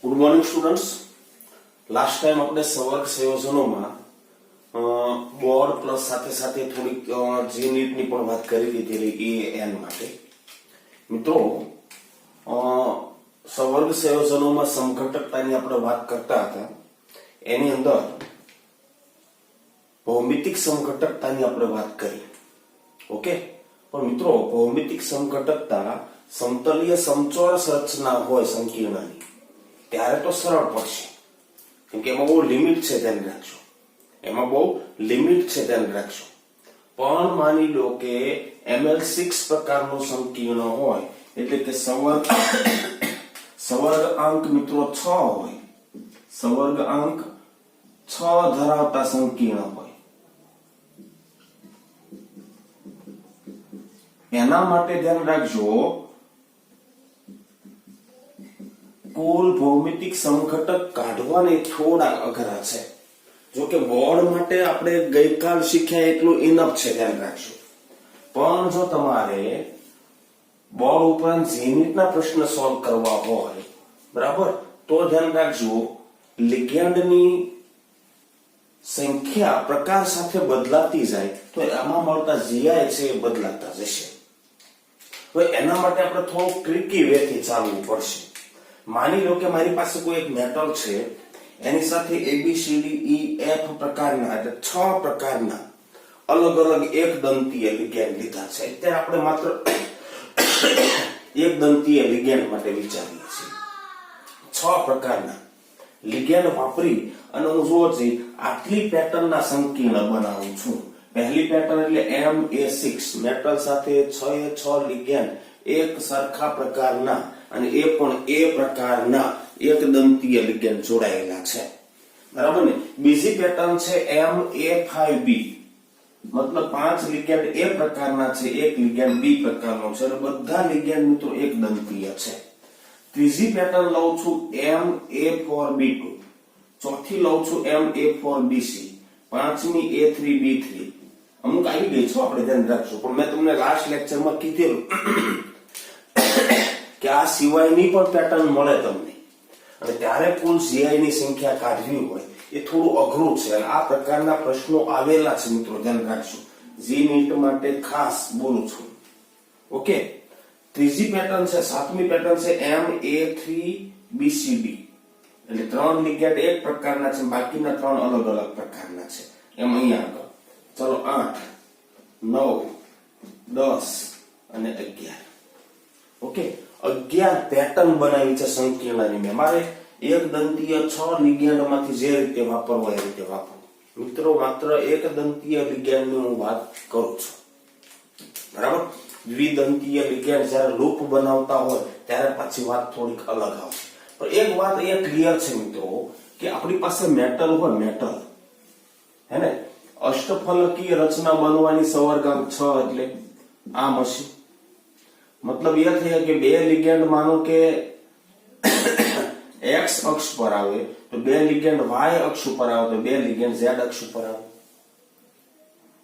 Good morning students. Last time આપણે સવર્ગ સંયોજનોમાં board plus સાથે સાથે થોડીક જી નીટની પણ વાત કરી દીધેલી એન માટે. મિત્રો, સવર્ગ સંયોજનોમાં સમઘટકતાની આપણે વાત કરતા હતા. એની અંદર ભૌમિતિક સમઘટકતાની આપણે વાત કરી. ઓકે, પણ મિત્રો ભૌમિતિક સમઘટકતા સમતલીય સમચોરસ રચના હોય સંકીર્ણની ત્યારે તો સરળ પડશે, કેમ કે એમાં બહુ લિમિટ છે, ધ્યાન રાખજો. એમાં બહુ લિમિટ છે, ધ્યાન રાખજો. પણ માની લો કે ML6 પ્રકારનું સંકીર્ણ હોય, એટલે કે સવર્ગ અંક મિત્રો 6 હોય, સવર્ગ અંક 6 ધરાવતા સંકીર્ણ હોય, એના માટે ધ્યાન રાખજો કુલ ભૌમિતિક સમઘટક કાઢવાને થોડા અઘરા છે. જો કે બોર્ડ માટે આપણે ગઈકાલ શીખ્યા એટલું ઇનફ છે, ધ્યાન રાખજો. પણ જો તમારે બોર્ડ ઉપરાંત જીનીટના પ્રશ્ન સોલ્વ કરવા હોય, બરાબર, તો ધ્યાન રાખજો લિગેન્ડની સંખ્યા પ્રકાર સાથે બદલાતી જાય તો આમાં મળતા જીઆઈ છે એ બદલાતા જશે. તો એના માટે આપણે થોડું ટ્રિકી વેથી ચાલવું પડશે. માની લો કે મારી પાસે કોઈ એક મેટલ છે, એની સાથે ABCDEF પ્રકારના એટલે 6 પ્રકારના અલગ અલગ એક દંતીય લિગેન્ડ લીધા છે. અત્યારે આપણે માત્ર એક દંતીય લિગેન્ડ માટે વિચારીએ છીએ. 6 પ્રકારના લિગેન્ડ વાપરી અને હું જોઉં છું આટલી પેટર્નના સંકીર્ણ બનાવું છું. પહેલી પેટર્ન એટલે MA6 મેટલ સાથે 6 લિગેન્ડ એક સરખા પ્રકારના અને એ પણ એ પ્રકારના એક દંતીય લિગેન્ડ જોડાયેલા છે, બરાબર ને. બીજી પેટર્ન છે MA5B, મતલબ 5 લિગેન્ડ એ પ્રકારના છે, એક લિગેન્ડ B પ્રકારનો છે, અને બધા લિગેન્ડ મિત્રો એક દંતીય છે. ત્રીજી પેટર્ન લઉં છું MA4B2, ચોથી લઉં છું MA4BC, પાંચમી A3B3. અમુક આવી ગઈ છો, આપણે ધ્યાન રાખશું. પણ મેં તમને લાસ્ટ લેક્ચરમાં કીધેલું કે આ સિવાયની પણ પેટર્ન મળે તમને, અને ત્યારે કુલ CI ની સંખ્યા કાઢવી હોય એ થોડું અઘરું છે. અને આ પ્રકારના પ્રશ્નો આવેલા છે મિત્રો, ધ્યાન રાખજો. જી નીટ માટે ખાસ બોલું છું. ઓકે, ત્રીજી પેટર્ન છે, સાતમી પેટર્ન છે MA3BCD, એટલે 3 લિગેન્ડ એક પ્રકારના છે, બાકીના 3 અલગ અલગ પ્રકારના છે. એમ અહીંયા આગળ ચલો 8, 9, 10 અને 11. ઓકે, 11 પેટર્ન બનાવી છે સંકીર્ણની. મેં મારે એક દંતીય 6 લિગેન્ડ માંથી જે રીતે વાપરવો એ રીતે વાપરો. મિત્રો માત્ર એક દંતીય લિગેન્ડ ની હું વાત કરું છું, બરાબર. દ્વિદંતીય લિગેન્ડ જ્યારે લૂપ બનાવતા હોય ત્યારે પાછી વાત થોડીક અલગ આવશે. પણ એક વાત અહીંયા ક્લિયર છે મિત્રો કે આપણી પાસે મેટલ હોય, મેટલ હે ને, અષ્ટફલકીય રચના બનવાની સવર્ગાંક 6 એટલે આમ હશે. મતલબ એ થયા કે બે લિગેન્ડ માનો કે x અક્ષ પર આવે તો બે લિગેન્ડ y અક્ષ ઉપર આવે તો બે લિગેન્ડ z અક્ષ ઉપર આવે,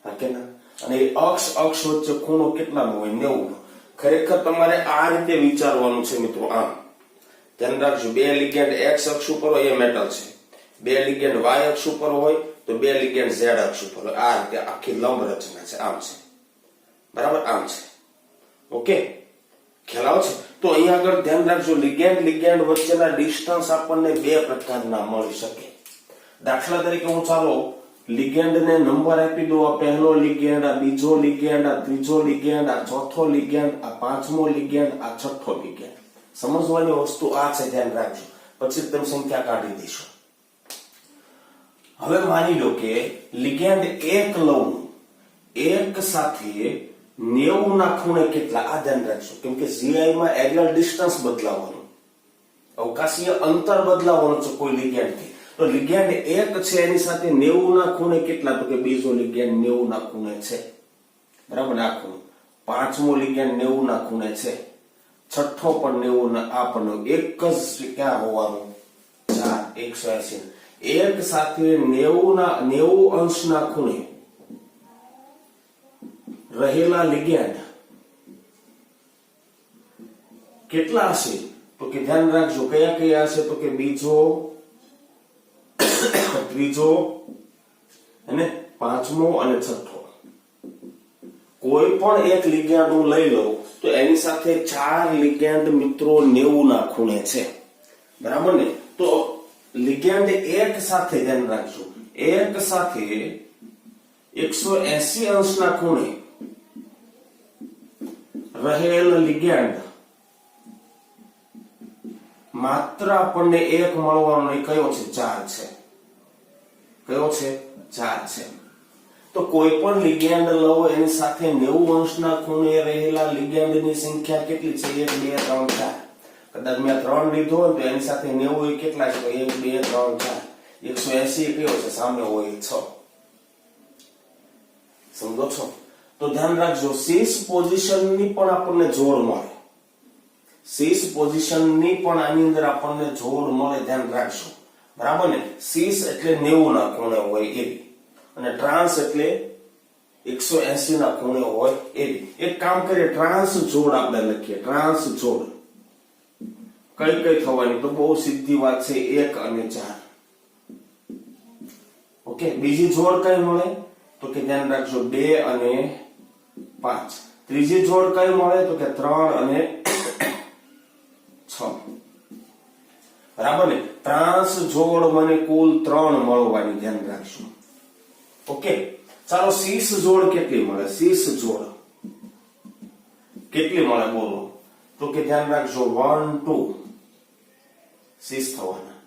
હા કે ના. અને એ અક્ષ વચ્ચે ખૂણો કેટલાનો હોય? 90. ખરેખર તમારે આ રીતે વિચારવાનું છે મિત્રો. આમ ધ્યાન રાખજો, બે લિગેન્ડ x અક્ષ ઉપર હોય એ મેટલ છે, બે લિગેન્ડ y અક્ષ ઉપર હોય તો બે લિગેન્ડ z અક્ષ ઉપર હોય. આ રીતે આખી લંબ રચના છે, આમ છે, બરાબર, આમ છે. ઓકે, ખ્યાલ આવે છે. તો અહીંયા આગળ ધ્યાન રાખજો લિગેન્ડ વચ્ચેના ડિસ્ટન્સ આપણને બે પ્રકારના મળી શકે. દાખલા તરીકે હું ચાલો લિગેન્ડ ને નંબર આપી દઉં. આ પહેલો લિગેન્ડ, આ બીજો લિગેન્ડ, આ ત્રીજો લિગેન્ડ, આ ચોથો લિગેન્ડ, આ પાંચમો લિગેન્ડ, આ છઠ્ઠો લિગેન્ડ. સમજવાની વસ્તુ આ છે, ધ્યાન રાખજો. પછી તમે સંખ્યા કાઢી દેશો. હવે માની લો કે લિગેન્ડ 1 લઉં, એક સાથે 90 ના ખૂણે કેટલા, આ ધ્યાન રાખજો. કેમ કે GI માં એરિયલ ડિસ્ટન્સ બદલાવાનું, અવકાશીય અંતર બદલાવાનું છે કોઈ લિગેન્ડ થી. તો લિગેન્ડ 1 છે એની સાથે 90 ના ખૂણે કેટલા? તો કે બીજો લિગેન્ડ 90 ના ખૂણે છે, બરાબર, આ ખૂણો. પાંચમો લિગેન્ડ 90 ના ખૂણે છે, છઠ્ઠો પણ 90 ના, આ પણ એક જ ક્યાં હોવાનું? 4, 180. એક સાથે 90 અંશના ખૂણે રહેલા લિગેન્ડ કેટલા હશે? તો તો કે ધ્યાન રાખજો કયા કયા હશે તો કે બીજો, ત્રીજો અને પાંચમો અને છઠ્ઠો. કોઈ પણ એક લિગેન્ડ હું લઈ લઉં તો એની સાથે 4 લિગેન્ડ મિત્રો 90 ના ખૂણે છે, બરાબર ને? તો લિગેન્ડ એક સાથે ધ્યાન રાખજો, એક સાથે 180 અંશના ખૂણે રહેલ લિગેન્ડ માત્ર આપણને એક મળવાનો એ કયો છે? 4 છે. કયો છે? 4 છે. તો કોઈ પણ લિગેન્ડ લો એની સાથે 90 અંશના ખૂણે રહેલા લિગેન્ડની સંખ્યા કેટલી છે? 1 2 3 4. કદાચ મેં 3 લીધો હોય તો એની સાથે 90 કેટલા છે? 1 2 3 4. 180 કયો છે? સામે હોય 6. સમજો છો? તો ધ્યાન રાખજો, 6 પોઝિશનની પણ આપણને જોડ મળે, 6 પોઝિશનની પણ આની અંદર આપણને જોડ મળે, ધ્યાન રાખજો, બરાબર ને? 6 એટલે 90 ના ખૂણે હોય એવી, અને ટ્રાન્સ એટલે 180 ના ખૂણે હોય એવી. એક કામ કરીએ, ટ્રાન્સ જોડ આપણે લખીએ, ટ્રાન્સ જોડ કઈ કઈ થવાની? તો બહુ સીધી વાત છે, 1 અને 4. ઓકે, બીજી જોડ કઈ મળે તો કે ધ્યાન રાખજો 2 અને 5. ત્રીજી જોડ કઈ મળે તો કે 3 અને 6. બરાબર ને? ટ્રાન્સ જોડ મને કુલ 3 મળવાની, ધ્યાન રાખજો. ઓકે, ચાલો 6 જોડ કેટલી મળે? 6 જોડ કેટલી મળે બોલો? તો કે ધ્યાન રાખજો 1 2 6 થવાના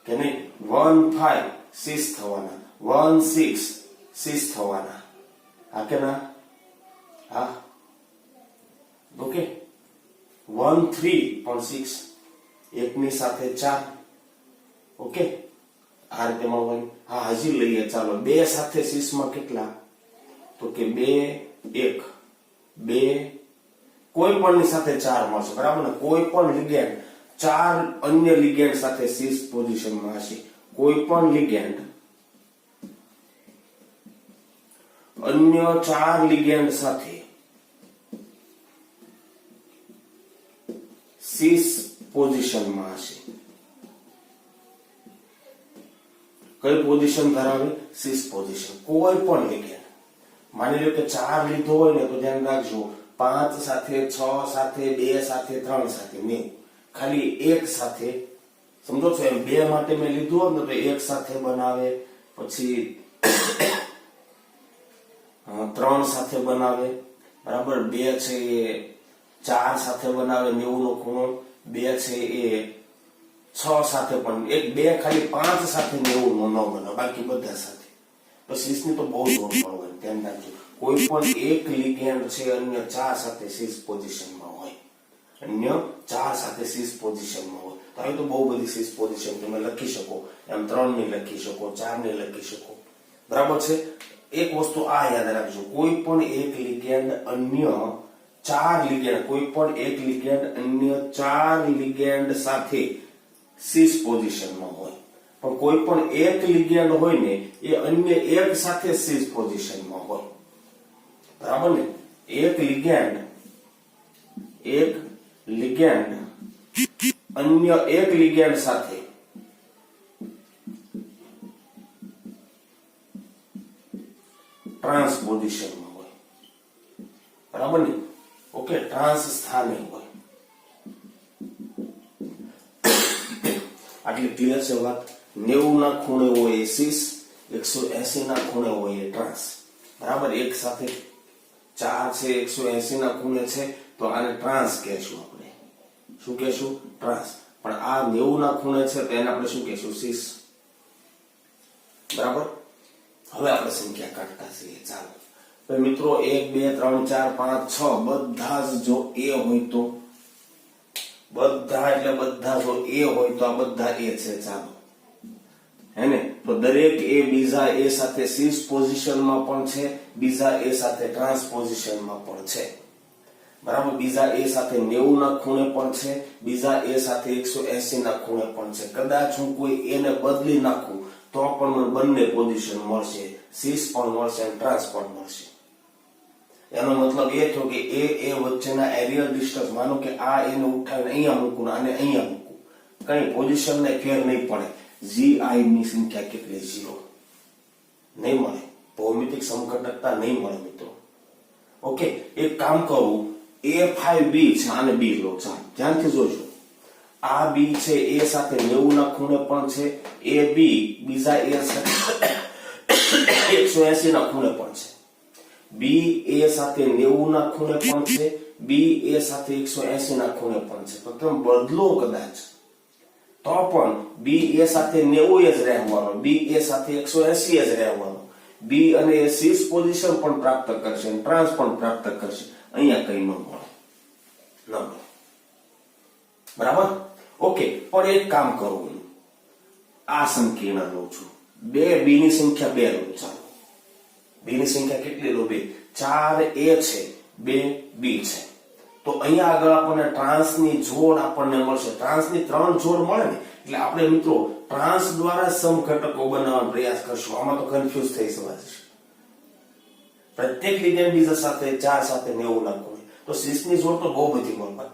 કે નહીં, 1 5 6 થવાના, 1 6 6 થવાના. હા કે ના? હા. ઓકે, 1 3 પણ 6, એકની સાથે 4. ઓકે, આ રીતે મળવાની. હા, હજી લઈએ, ચાલો 2 સાથે 6 માં કેટલા? તો કે 2 1 2, કોઈ પણ ની સાથે 4 મળશે, બરાબર ને? કોઈ પણ લિગેન્ડ 4 અન્ય લિગેન્ડ સાથે 6 પોઝિશનમાં હશે. કોઈ પણ લિગેન્ડ અન્ય 4 લિગેન્ડ સાથે 6 પોઝિશનમાં હશે. કઈ પોઝિશન ધરાવે? 6 પોઝિશન. કોઈ પણ લિગેન્ડ, માની લો કે 4 લીધો હોય ને તો ધ્યાન રાખજો 5 સાથે, 6 સાથે, 2 સાથે, 3 સાથે નહીં, ખાલી 1 સાથે. સમજો છો? એમ 2 માટે મેં લીધું હોત ને તો 1 સાથે બનાવે, પછી 3 સાથે બનાવે, બરાબર? 2 છે એ 4 સાથે બનાવે 90 નો ખૂણો, 2 છે એ 6 સાથે, પણ 2 ખાલી 5 સાથે 90 નો ન બનાવે, બાકી બધા સાથે. તો 6 ની તો બહુ જોર પડવાની, ધ્યાન રાખજો. કોઈ પણ એક લિગેન્ડ છે અન્ય 4 સાથે 6 પોઝિશનમાં હોય, અન્ય 4 સાથે 6 પોઝિશનમાં હોય. તો હવે તો બહુ બધી 6 પોઝિશન તમે લખી શકો, એમ 3 ની લખી શકો, 4 ની લખી શકો, બરાબર છે? એક વસ્તુ આ યાદ રાખજો, કોઈ પણ એક લિગેન્ડ અન્ય 4 લિગેન્ડ, કોઈ પણ એક લિગેન્ડ અન્ય 4 લિગેન્ડ સાથે 6 પોઝિશનમાં હોય, પણ કોઈ પણ એક લિગેન્ડ હોય ને એ અન્ય એક સાથે 6 પોઝિશનમાં હોય, બરાબર ને? એક લિગેન્ડ અન્ય એક લિગેન્ડ સાથે ટ્રાન્સ પોઝિશનમાં હોય, બરાબર ને? ઓકે, ટ્રાન્સ સ્થાને હોય. આટલી ક્લિયર છે વાત? 90 ના ખૂણે હોય એ 6, 180 ના ખૂણે હોય એ ટ્રાન્સ, બરાબર? એક સાથે 4 છે, 180 ના ખૂણે છે, તો આને ટ્રાન્સ કહેશું આપણે. શું કહેશું? ટ્રાન્સ. પણ આ 90 ના ખૂણે છે તો એને આપણે શું કહેશું? 6, બરાબર? હવે આપણે સંખ્યા કાઢતા છીએ. ચાલો તો મિત્રો 1 2 3 4 5 6 બધા જ જો એ હોય તો, બધા એટલે બધા જો એ હોય તો આ બધા એ છે. ચાલો, હેને? તો દરેક એ બીજા એ સાથે 6 પોઝિશનમાં પણ છે, બીજા એ સાથે ટ્રાન્સ પોઝિશનમાં પણ છે, બરાબર? બીજા એ સાથે 90 ના ખૂણે પણ છે, બીજા એ સાથે 180 ના ખૂણે પણ છે. કદાચ હું કોઈ એને બદલી નાખું તો પણ મને બંને પોઝિશન મળશે, 6 પણ મળશે અને ટ્રાન્સ પણ મળશે. એનો મતલબ એ થયો કે એ વચ્ચેના એરિયલ ડિસ્ટન્સ, માનો કે આ એને ઉઠાવીને અહીંયા મૂકું અને અહીંયા મૂકું, કઈ પોઝિશન ને ફેર નહીં પડે. GI ની સંખ્યા કેટલી? 0. નહીં મળે. ભૌમિતિક સમઘટકતા નહીં મળે મિત્રો. ઓકે, એક કામ કરું, A5B છે આને B લો. ચાલો ધ્યાનથી જોજો. આ B છે A સાથે 90 ના ખૂણે પણ છે, AB બીજા A સાથે 180 ના ખૂણે પણ છે, B A સાથે 90 ના ખૂણે પણ છે, B A સાથે 180 ના ખૂણે પણ છે. તો તમે બદલો કદાચ તો પણ B A સાથે 90 જ રહેવાનો, B A સાથે 180 જ રહેવાનો. B અને A સીસ પોઝિશન પણ પ્રાપ્ત કરશે, ટ્રાન્સ પણ પ્રાપ્ત કરશે. અહીંયા કઈ ન મળે, ન મળે. બરાબર? ઓકે, પણ એક કામ કરું, આ સંકીર્ણ લઉં છું. 2 B ની સંખ્યા 2 લો. ચાલો B ની સંખ્યા કેટલી લો? 2. 4 A છે, 2 B છે. તો અહીંયા આગળ આપણને ટ્રાન્સની જોડ આપણને મળશે. ટ્રાન્સની 3 જોડ મળે ને એટલે આપણે મિત્રો ટ્રાન્સ દ્વારા સમઘટકો બનાવવાનો પ્રયાસ કરશું. આમાં તો કન્ફ્યુઝ થઈ જશે. પ્રત્યેક લીનિયર બીજા સાથે 4 સાથે 90 ના ખૂણે. તો સીસની જોડ તો બહુ બધી મળે.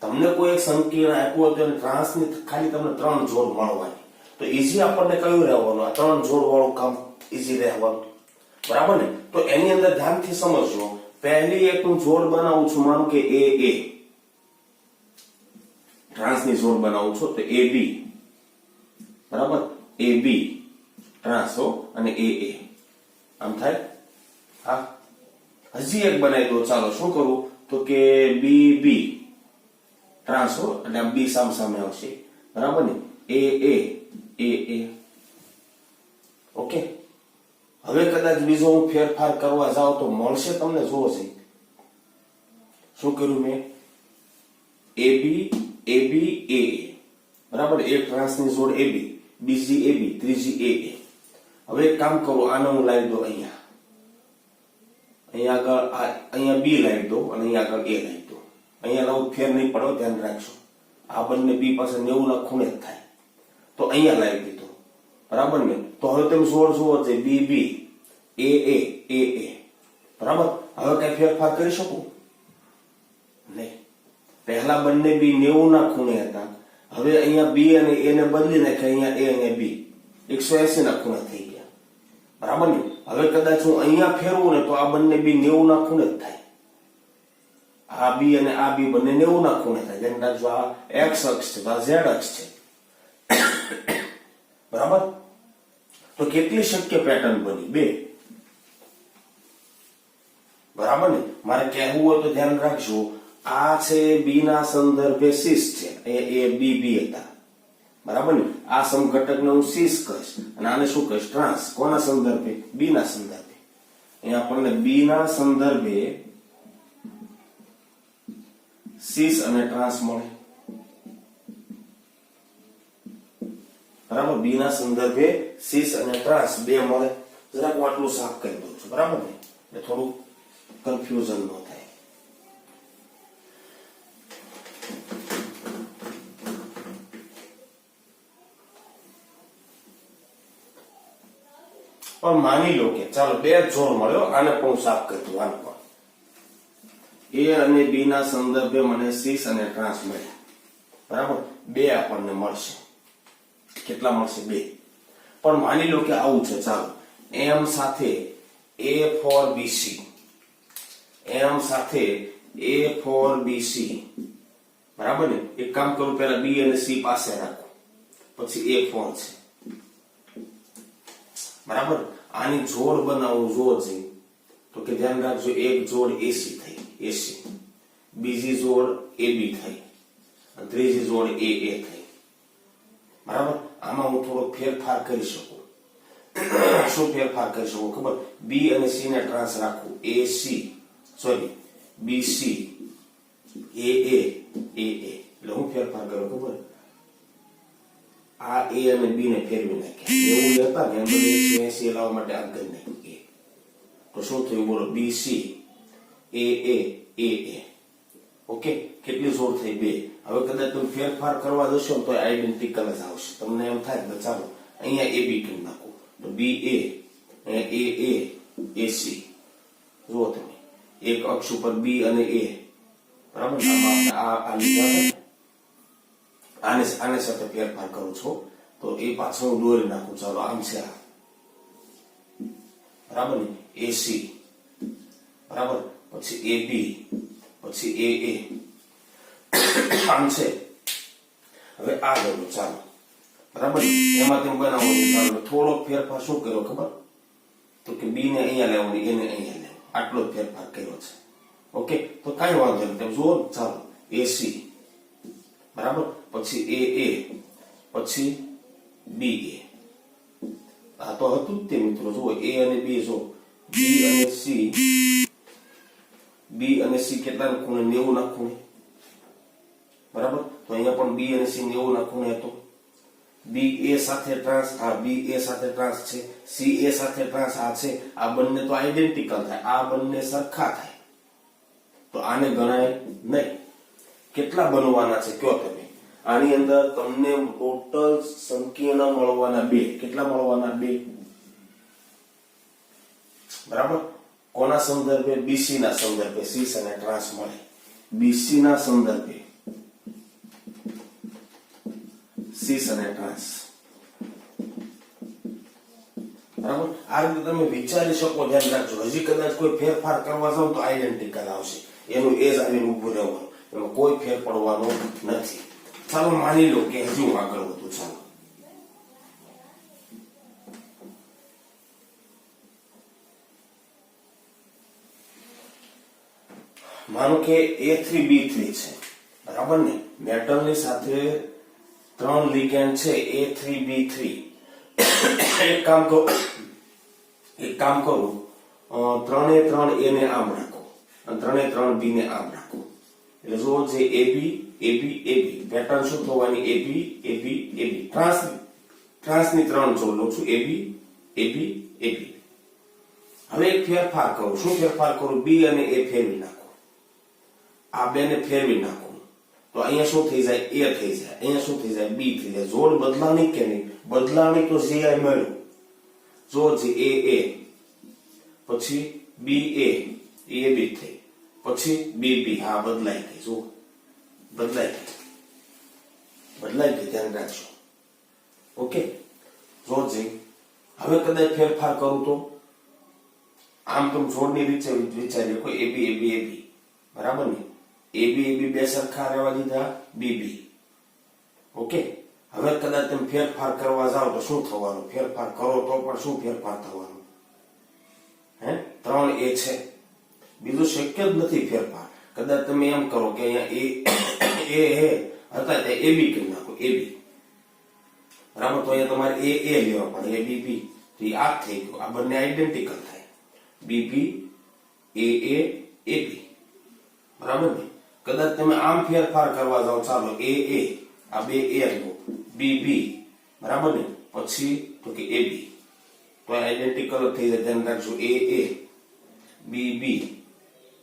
તમને કોઈ એક સંકીર્ણ આપ્યું હોય તો ટ્રાન્સની ખાલી તમને 3 જોડ મળવાની. તો ઈઝી આપણને કયું રહેવાનું? આ 3 જોડ વાળું કામ ઈઝી રહેવાનું. બરાબર ને? તો એની અંદર ધ્યાનથી સમજજો. પહેલી એક હું જોડ બનાવું છું, માનું કે AA, ટ્રાન્સની જોડ બનાવું છું તો AB, બરાબર? AB ટ્રાન્સ અને AA આમ થાય. હા, હજી એક બનાવી દો. ચાલો શું કરું તો કે BB ટ્રાન્સ એટલે આમ B સામે આવશે. બરાબર ને? AA. ઓકે, હવે કદાચ બીજો હું ફેરફાર કરવા જાઉં તો મળશે તમને. જુઓ છે શું કર્યું મેં? AB AA, બરાબર? એક ટ્રાન્સની જોડ AB, બીજી AB, ત્રીજી AA. હવે એક કામ કરો, આને હું લાવી દો અહીંયા આગળ, અહીંયા B લાવી દો અને અહીંયા આગળ A લાવી દો. અહીંયા લાવું ફેર નહીં પડો, ધ્યાન રાખજો. આ બંને B પાસે 90 ના ખૂણે જ થાય. તો અહીંયા લાવી દીધો. બરાબર ને? તો હવે તમે જોડ જુઓ છે BB AA. બરાબર? હવે કઈ ફેરફાર કરી શકું નહીં. પહેલા બંને B 90 ના ખૂણે હતા. હવે અહીંયા B અને A ને બદલી નાખે, અહીંયા A અને B 180 ના ખૂણે થઈ ગયા. બરાબર ને? હવે કદાચ હું અહીંયા ફેરવું ને તો આ બંને B 90 ના ખૂણે જ થાય. આ B અને આ B બંને 90 ના ખૂણે થાય. જેમ રાખજો, આ X અક્ષ છે, આ Z અક્ષ છે. બરાબર? તો કેટલી શક્ય પેટર્ન બની? 2. બરાબર ને? મારે કહેવું હોય તો ધ્યાન રાખજો, આ છે B ના સંદર્ભે સીસ છે, એ B હતા. બરાબર ને? આ સમઘટકને હું સીસ કહીશ અને આને શું કહીશ? ટ્રાન્સ. કોના સંદર્ભે? B ના સંદર્ભે. અહીંયા આપણને B ના સંદર્ભે સીસ અને ટ્રાન્સ મળે. બરાબર? B ના સંદર્ભે સીસ અને ટ્રાન્સ 2 મળે. જરાક હું આટલું સાફ કરી દઉં છું. બરાબર ને? એટલે થોડું કન્ફ્યુઝન ન થાય. પણ માની લો કે ચાલો 2 જોડ મળ્યો, આને પણ હું સાફ કરી દઉં. આને પણ A અને B ના સંદર્ભે મને સીસ અને ટ્રાન્સ મળ્યા. બરાબર? 2 આપણને મળશે. કેટલા મળશે? 2. પણ માની લો કે આવું છે. ચાલો M સાથે A4BC, M સાથે A4BC. બરાબર ને? એક કામ કરું, પહેલા B અને C પાસે રાખું, પછી A4 છે. બરાબર? આની જોડ બનાવું. જોડ છે તો કે ધ્યાન રાખજો, એક જોડ AC થઈ, AC. બીજી જોડ AB થઈ અને ત્રીજી જોડ AA થઈ. બરાબર? આમાં હું થોડો ફેરફાર કરી શકું. શું ફેરફાર કરી શકું ખબર? B અને C ને ટ્રાન્સ રાખું, BC AA. એટલે હું ફેરફાર કરું ખબર? આ A અને B ને ફેરવી નાખ્યા. એવું હતા ને એમ બધું 180 લાવવા માટે આ કરી નાખ્યું. તો શું થયું બોલો? BC AA. ઓકે, કેટલી જોડ થઈ? 2. હવે કદાચ તમે ફેરફાર કરવા જશો ને તો આઈડેન્ટિકલ જ આવશે. તમને એમ થાય કે ચાલો અહીંયા AB કરી નાખો, તો BA, AA, AC. જુઓ તમે એક અક્ષ ઉપર બી અને એ, બરાબર, આમાં આપણે આ લીધા છે. આને સાથે ફેરફાર કરું છું તો એ પાછળ હું દોરી નાખું. ચાલો, આમ છે આ, બરાબર ને, એસી, બરાબર, પછી એ બી, પછી એ આમ છે. હવે આ ગયો, ચાલો, બરાબર, એમાં તેમ બનાવો. ચાલો, થોડોક ફેરફાર શું કર્યો ખબર? તો કે બી ને અહીંયા લેવાનું, એને અહીંયા લેવાનું, આટલો જ ફેરફાર કર્યો છે. ઓકે, તો કાંઈ વાંધો નહીં, તમે જુઓ. ચાલો, એસી, બરાબર, પછી એ પછી બી એ. આ તો હતું જ તે મિત્રો. જુઓ, એ અને બી, જો બી અને સી કેટલા ખૂણે? 90 ના ખૂણે, બરાબર. તો અહીંયા પણ બી અને સી 90 ના ખૂણે હતો. બી એ સાથે ટ્રાન્સ, આ બી એ સાથે ટ્રાન્સ છે, સી એ સાથે ટ્રાન્સ આ છે. આ બંને તો આઈડેન્ટિકલ થાય, આ બંને સરખા થાય, તો આને ગણાય નહીં. કેટલા બનવાના છે કયો તમે? આની અંદર તમને ટોટલ સંકીર્ણ મળવાના 2. કેટલા મળવાના? 2. બરાબર. કોના સંદર્ભે? બીસી ના સંદર્ભે સીસ અને ટ્રાન્સ મળે. બીસી ના સંદર્ભે સીસ અને ટ્રાન્સ, બરાબર. આ રીતે તમે વિચારી શકો. ધ્યાન રાખજો, હજી કદાચ કોઈ ફેરફાર કરવા જાવ તો આઈડેન્ટિકલ આવશે. એનું એજ આવીને ઉભું રહેવાનું, એમાં કોઈ ફેર પડવાનો નથી. ચાલો, માની લો કે હજુ આગળ વધુ. ચાલો, માનો કે A3B3 છે, બરાબર ને. મેટલની સાથે 3 લિગેન્ડ છે, A3B3. એક કામ કરું, 3 A ને આમ રાખો અને 3 B ને આમ રાખો. એટલે જો જે AB પેટર્ન શું થવાની? AB ટ્રાન્સની 3 જોડ લઉં છું, AB. હવે એક ફેરફાર કરું. શું ફેરફાર કરું? B અને A ફેરવી નાખો. આ બેને ફેરવી નાખો તો અહીંયા શું થઈ જાય? A થઈ જાય. અહીંયા શું થઈ જાય? B થઈ જાય. જોડ બદલાની કે નહીં? બદલાની તો જે આ મળ્યું. જો જે A પછી BA AB થઈ, પછી BB. હા, બદલાઈ ગઈ. જો બદલાઈ ગઈ. ધ્યાન રાખજો. ઓકે, જો જે હવે કદાચ ફેરફાર કરું તો આમ તમે જોડની રીતે વિચારી કોઈ AB, બરાબર ને. AB બે સરખા રહેવા દીધા, BB. ઓકે, હવે કદાચ તમે ફેરફાર કરવા જાઓ તો શું થવાનું? ફેરફાર કરો તો પણ શું ફેરફાર થવાનું? 3 A છે, બીજું શક્ય જ નથી ફેરફાર. કદાચ તમે એમ કરો કે અહીંયા હતા તે AB કરી નાખો, AB, બરાબર. તો અહીંયા તમારે A લેવા પડે, ABB. તો આ થઈ ગયું. આ બંને આઈડેન્ટિકલ થાય, BB AA AB, બરાબર ને. કદાચ તમે આમ ફેરફાર કરવા જાઓ, ચાલો AA, આ 2 A લો, BB, બરાબર ને, પછી તો કે AB. તો આઈડેન્ટિકલ થઈ જાય. ધ્યાન રાખજો, AA BB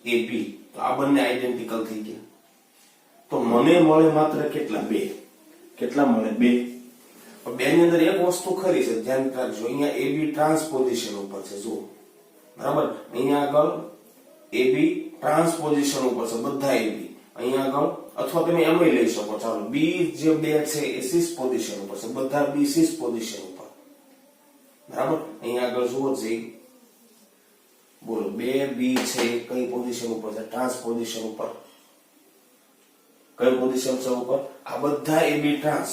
AB. તો આ બંને આઈડેન્ટિકલ થઈ ગયા. તો મને મળે માત્ર કેટલા? 2. કેટલા મળે? 2. બેની અંદર એક વસ્તુ ખરી છે, ધ્યાન રાખજો. અહીંયા AB ટ્રાન્સપોઝિશન ઉપર છે, જો, બરાબર. અહીંયા આગળ AB ટ્રાન્સપોઝિશન ઉપર છે, બધા AB. અહીંયા આગળ અથવા તમે એમ લઈ શકો, ચાલો, B જે 2 છે એ સિસ પોઝિશન ઉપર છે, બધા B સિસ પોઝિશન ઉપર, બરાબર. અહીંયા આગળ જુઓ છે, બોલો, 2 B છે કઈ પોઝિશન ઉપર છે? ટ્રાન્સપોઝિશન ઉપર. કઈ પોઝિશન છે ઉપર? આ બધા AB ટ્રાન્સ,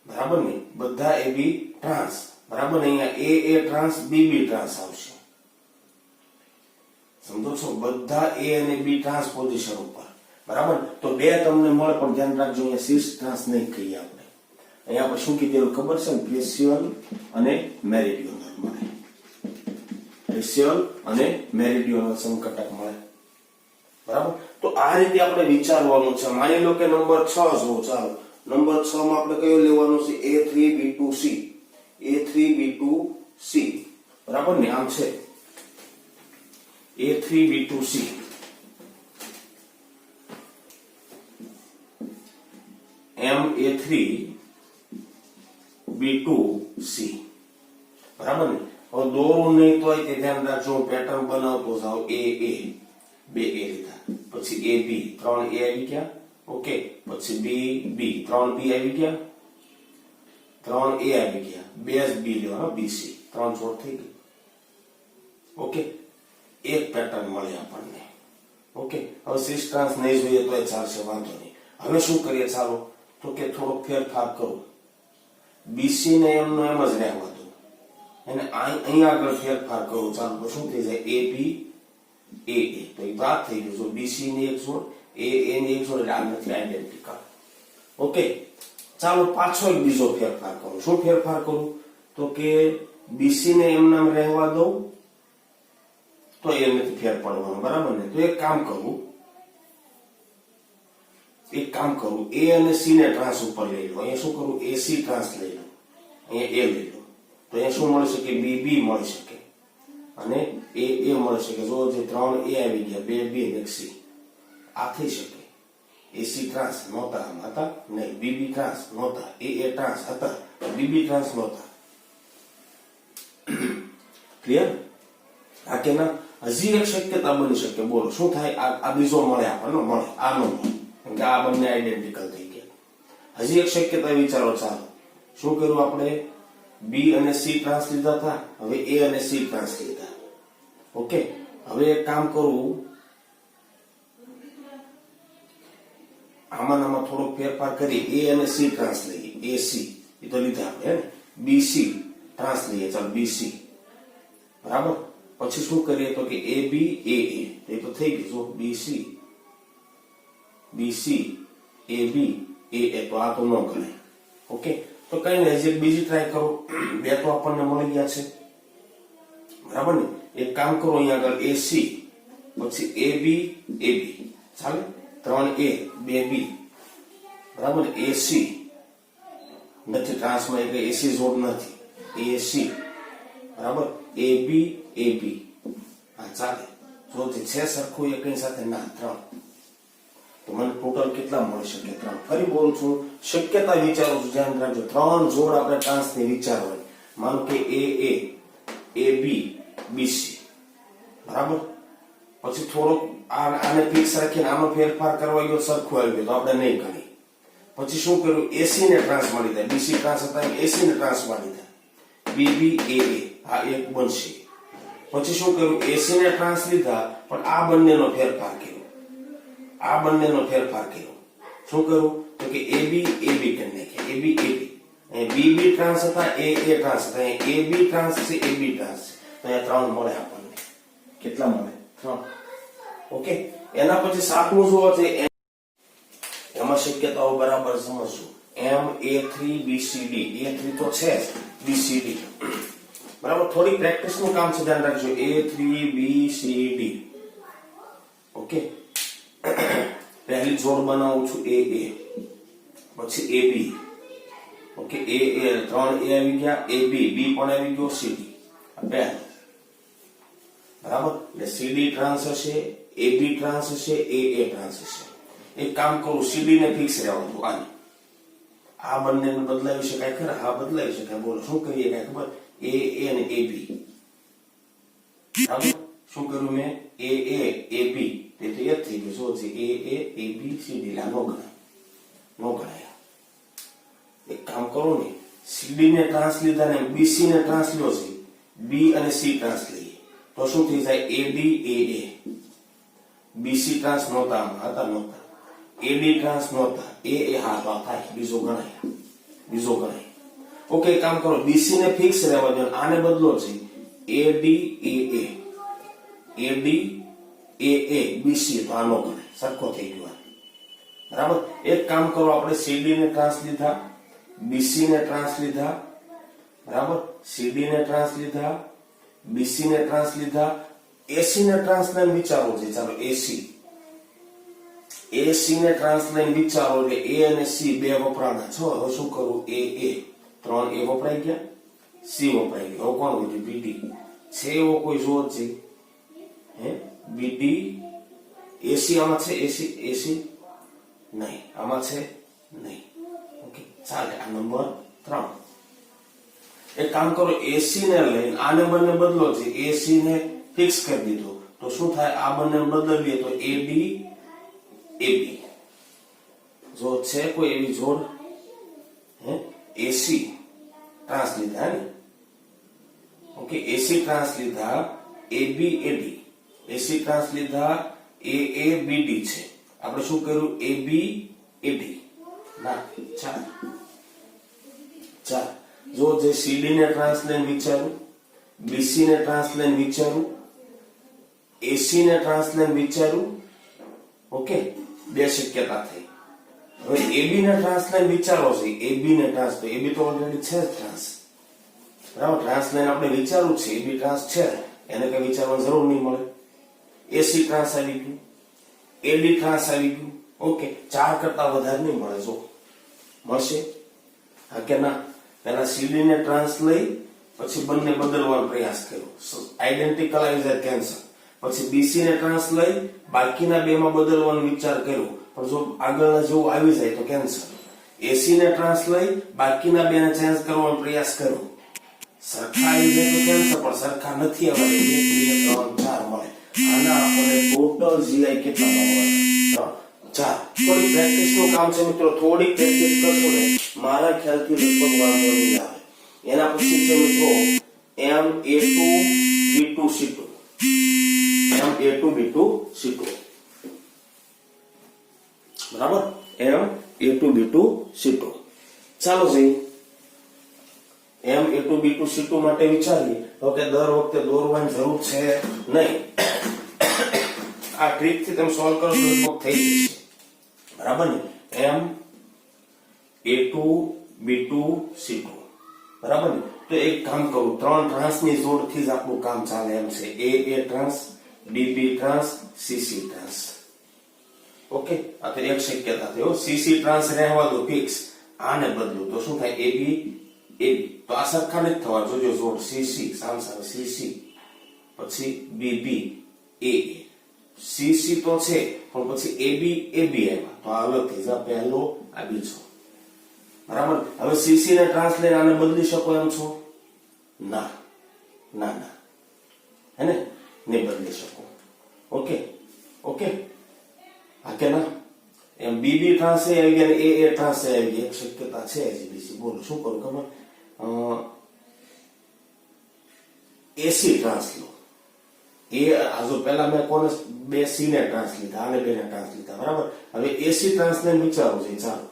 બરાબર ને. બધા AB ટ્રાન્સ, બરાબર. અહીંયા AA ટ્રાન્સ, BB ટ્રાન્સ આવશે. સમજો છો? બધા A અને B ટ્રાન્સપોઝિશન ઉપર, બરાબર. તો 2 તમને મળે, પણ ધ્યાન રાખજો અહીંયા સિસ ટ્રાન્સ નહીં કહીએ આપણે. અહીંયા આપણે શું કીધેલું ખબર છે? પ્રેસિયલ અને મેરીડિયોનલ મળે. પ્રેસિયલ અને મેરીડિયોનલ સંકટક મળે, બરાબર. તો આ રીતે આપણે વિચારવાનું છે. માની લો કે નંબર 6 જો, ચાલો, નંબર 6 માં આપણે કયો લેવાનો છે? A3B2C. A3B2C, બરાબર ને. આમ છે A3B2C. MA3B2C, બરાબર ને. હવે દોરું નહીં તો તે ધ્યાન રાખજો, પેટર્ન બનાવતો જાવ. એ બે એ લીધા, પછી એ બી, 3 એ આવી ગયા. ઓકે, પછી બી બી, 3 બી આવી ગયા, 3 એ આવી ગયા, 2 બી લેવાનો, બીસી, 3 જોડ થઈ ગઈ. ઓકે, એક પેટર્ન મળી આપણને. ઓકે, હવે 6 ટ્રાન્સ નહીં જોઈએ તો એ ચાલશે, વાંધો નહીં. હવે શું કરીએ? ચાલો તો કે થોડો ફેરફાર કરું. બીસી ને એમનો એમ જ રહેવા દો, અને અહીંયા આગળ ફેરફાર કરું. ચાલો તો શું થઈ જાય? એ બી એ તો એ વાત થઈ ગયું. જો બીસી ને એક જોડ, એ ને એક જોડ, એટલે આ નથી આઈડેન્ટિકલ. ઓકે, ચાલો પાછો એક બીજો ફેરફાર કરું. શું ફેરફાર કરું? તો કે બીસી ને એમ નામ રહેવા દઉં તો એ નથી ફેર પડવાનો, બરાબર ને? તો એક કામ કરું, એ અને સી ને ટ્રાન્સ ઉપર લઈ લો. અહીંયા શું કરું? એ સી ટ્રાન્સ લઈ લો, અહીંયા એ લઈ લો. તો અહીંયા શું મળી શકે? બી બી મળી શકે, અને એ મળી શકે. જો જે 3 એ આવી ગયા, 2 બી અને સી, આ થઈ શકે. એસી ટ્રાન્સ નહોતા, આમાં હતા નહીં. બીબી ટ્રાન્સ નહોતા, એ ટ્રાન્સ હતા, બીબી ટ્રાન્સ નહોતા. ક્લિયર? આ કે ના? હજી એક શક્યતા બની શકે. બોલો શું થાય? આ બીજો મળે આપણને, મળે, આ ન મળે, કેમ કે આ બંને આઈડેન્ટિકલ થઈ ગયા. હજી એક શક્યતા વિચારો. ચાલો શું કર્યું આપણે? બી અને સી ટ્રાન્સ લીધા હતા, હવે એ અને સી ટ્રાન્સ લીધા. ઓકે, હવે એક કામ કરું, આમાં થોડો ફેરફાર કરી, એ અને સી ટ્રાન્સ લઈએ. એ સી એ તો લીધા આપણે, બી સી ટ્રાન્સ લઈએ. ચાલો બીસી, બરાબર. પછી શું કરીએ? તો કે એ બી એ તો થઈ ગયું. જો બીસી એ બી એ તો આ તો ન ગણાય. ઓકે, તો કઈ નહીં, હજી બીજી ટ્રાય કરો. 2 તો આપણને મળી ગયા છે, બરાબર ને? એક કામ કરો, અહીંયા આગળ એ સી, પછી એ બી ચાલે, 3 એ 2 બી, બરાબર. એ સી નથી ટ્રાન્સમાં, એટલે એસી જોડ નથી. એ સી, બરાબર. એ બી હા ચાલે. જો છે સરખું એકની સાથે ના 3, તો મને ટોટલ કેટલા મળી શકે? 3. ફરી બોલું છું, શક્યતા વિચારો છું, ધ્યાન રાખજો. 3 જોડ આપણે ટ્રાન્સ ને વિચારવાની. માનો કે એ બી બીસી, બરાબર. પછી થોડોક આને ફિક્સ રાખીને આનો ફેરફાર કરવા ગયો, સરખું આવી ગયું તો આપણે નહીં ગણી. પછી શું કર્યું? એસી ને ટ્રાન્સ મળી જાય, બીસી ટ્રાન્સ હતા, એસી ને ટ્રાન્સ મળી જાય, બીબી આ એક બનશે. પછી શું કર્યું? એસી ને ટ્રાન્સ લીધા, પણ આ બંનેનો ફેરફાર કર્યો. શું કર્યું? તો કે એ બી કરી નાખ્યા, એ બી બીબી ટ્રાન્સ હતા, એ ટ્રાન્સ હતા, એ બી ટ્રાન્સ છે, એ બી ટ્રાન્સ છે. તો અહીંયા 3 મળે આપણને. કેટલા મળે? 3. ઓકે, એના પછી 7મું જોવો છે. એમાં શક્યતાઓ બરાબર સમજજો. A3 BCD, A3 તો છે જ, BCD, બરાબર. થોડી પ્રેક્ટિસ નું કામ છે, ધ્યાન રાખજો. A3 BCD. ઓકે, પહેલી જોડ બનાવું છું એ પછી AB. ઓકે, એ 3 એ આવી ગયા, AB બી પણ આવી ગયો, CD પહેલો, બરાબર. એટલે CD ટ્રાન્સ હશે, AB ટ્રાન્સ હશે, એ ટ્રાન્સ હશે. એક કામ કરું, CD ને ફિક્સ રહેવા દો. આ બંનેને બદલાવી શકાય ખરા? હા, બદલાવી શકાય. બોલો શું કરીએ? કઈ ખબર? એ અને AB, બરાબર. શું કર્યું મેં? એ AB, તે તો એક થઈ ગયું. શું છે? એ AB CD. નો ગણાય. એક કામ કરો ને, CD ને ટ્રાન્સ લીધા ને BC ને ટ્રાન્સ લ્યો છે, B અને C ટ્રાન્સ લઈએ તો શું થઈ જાય? AD BC ટ્રાન્સ નહોતા, હતા નહોતા, AD ટ્રાન્સ નહોતા, હા તો થાય, બીજો ગણાય. ઓકે, કામ કરો, BC ને ફિક્સ રહેવા દો, આને બદલો છે AD BC, તો આનો ગણાય, સરખો થઈ ગયો, બરાબર. એક કામ કરો, આપણે CD ને ટ્રાન્સ લીધા, BC ને ટ્રાન્સ લીધા, બરાબર. CD ને ટ્રાન્સ લીધા, BC ને ટ્રાન્સ લીધા, AC ને ટ્રાન્સ લઈને વિચારો છે. ચાલો AC ને ટ્રાન્સ લઈને વિચારો, એટલે A અને C બે વપરાના છો. હવે શું કરું? A 3 એ વપરાઈ ગયા, C વપરાઈ ગયો. હવે કોણ વધ્યું? BD છે. એવો કોઈ જોર છે? BD AC આમાં છે? AC નહીં, આમાં છે નહીં. ઓકે, ચાલે. આ નંબર 3. एक काम करो, एसी ने लઈને આને બંને બદલો છે, એસી ને ફિક્સ કરી દીધો તો શું થાય, આ બંને બદલીએ તો એબી એબી જો છે કોઈ એવી જોડ હે, એસી ટ્રાન્સ લીધા ને, ઓકે, એસી ટ્રાન્સ લીધા, એબી એડી, એસી ટ્રાન્સ લીધા, એ બીડી છે, આપણે શું કર્યું, એબી એડી ના ચાર ચાર જો જે સીડી ને ટ્રાન્સ લઈને વિચારું, બીસી ને ટ્રાન્સ લઈને વિચારું, એસી ને ટ્રાન્સ લઈને વિચારું, ઓકે, બે શક્યતા થઈ. હવે એબી ને ટ્રાન્સ લઈને વિચારો છે, એબી ને ટ્રાન્સ, તો એબી તો ઓલરેડી છે ટ્રાન્સ, બરાબર, ટ્રાન્સ લઈને આપણે વિચારવું છે, એબી ટ્રાન્સ છે, એને કઈ વિચારવાની જરૂર નહીં મળે. એસી ટ્રાન્સ આવી ગયું, એડી ટ્રાન્સ આવી ગયું, ઓકે, ચાર કરતા વધારે નહીં મળે, જો મળશે હા કે ના. પેલા સીડી ને ટ્રાન્સ લઈ પછી બંને બદલવાનો પ્રયાસ કર્યો, આઈડેન્ટિકલ આવી જાય કેન્સલ, પછી બીસી ને ટ્રાન્સ લઈ બાકીના બે માં બદલવાનો વિચાર કર્યો, પણ જો આગળના જેવું આવી જાય તો કેન્સલ. એસી ને ટ્રાન્સ લઈ બાકીના બે ને ચેન્જ કરવાનો પ્રયાસ કર્યો, સરખા આવી જાય તો કેન્સલ, પણ સરખા નથી આવે, 1 2 3 4 મળે. આના આપણને ટોટલ જીઆઈ કેટલા મળે, 3 4. થોડી પ્રેક્ટિસ નું કામ છે મિત્રો, થોડી પ્રેક્ટિસ કરશો ને મારા ખ્યાલથી લગભગ વાંધો નહીં આવે. એના પછી છે મિત્રો M A2B2C2, M A2B2C2, બરાબર, M A2B2C2. ચાલો જઈએ M A2B2C2 માટે વિચારીએ તો કે દર વખતે દોરવાની જરૂર છે નહીં, આ ટ્રીક થી તમે સોલ્વ કરો તો લગભગ થઈ જશે, બરાબર ને. M A2B2C2, બરાબર ને. તો એક કામ કરું, 3 ટ્રાન્સ ની જોડ થી જ આપણું કામ ચાલે એમ છે, A trans, DB trans, CC trans, okay. આ તો એક શક્યતા થયો, CC ટ્રાન્સ રહેવા દો ફિક્સ, આને બદલું તો શું થાય, AB AB, તો આ સરખા નથી થવા, જોજો જોડ CC સામ સામે CC, પછી BB AA, CC તો છે પણ પછી AB AB આવ્યા તો આ અલગ થઈ જાય, પહેલો આ બીજો, બરાબર. હવે CC ને ટ્રાન્સ લઈને આને બદલી શકો એમ છો, ના ના ના, હે ને, નહીં બદલી શકો, ઓકે ઓકે હા કે ના. એમ BB ટ્રાન્સ આવી ગયા, AA ટ્રાન્સ આવી ગયા, એક શક્યતા છે હજી બીજી, બોલો શું કરું ખબર, AC ટ્રાન્સ લો, જો પેલા મેં કોને બે સી ને ટ્રાન્સ લીધા, આને બે ને ટ્રાન્સ લીધા, બરાબર. હવે એસી ટ્રાન્સ ને વિચારવું છે, ચાલો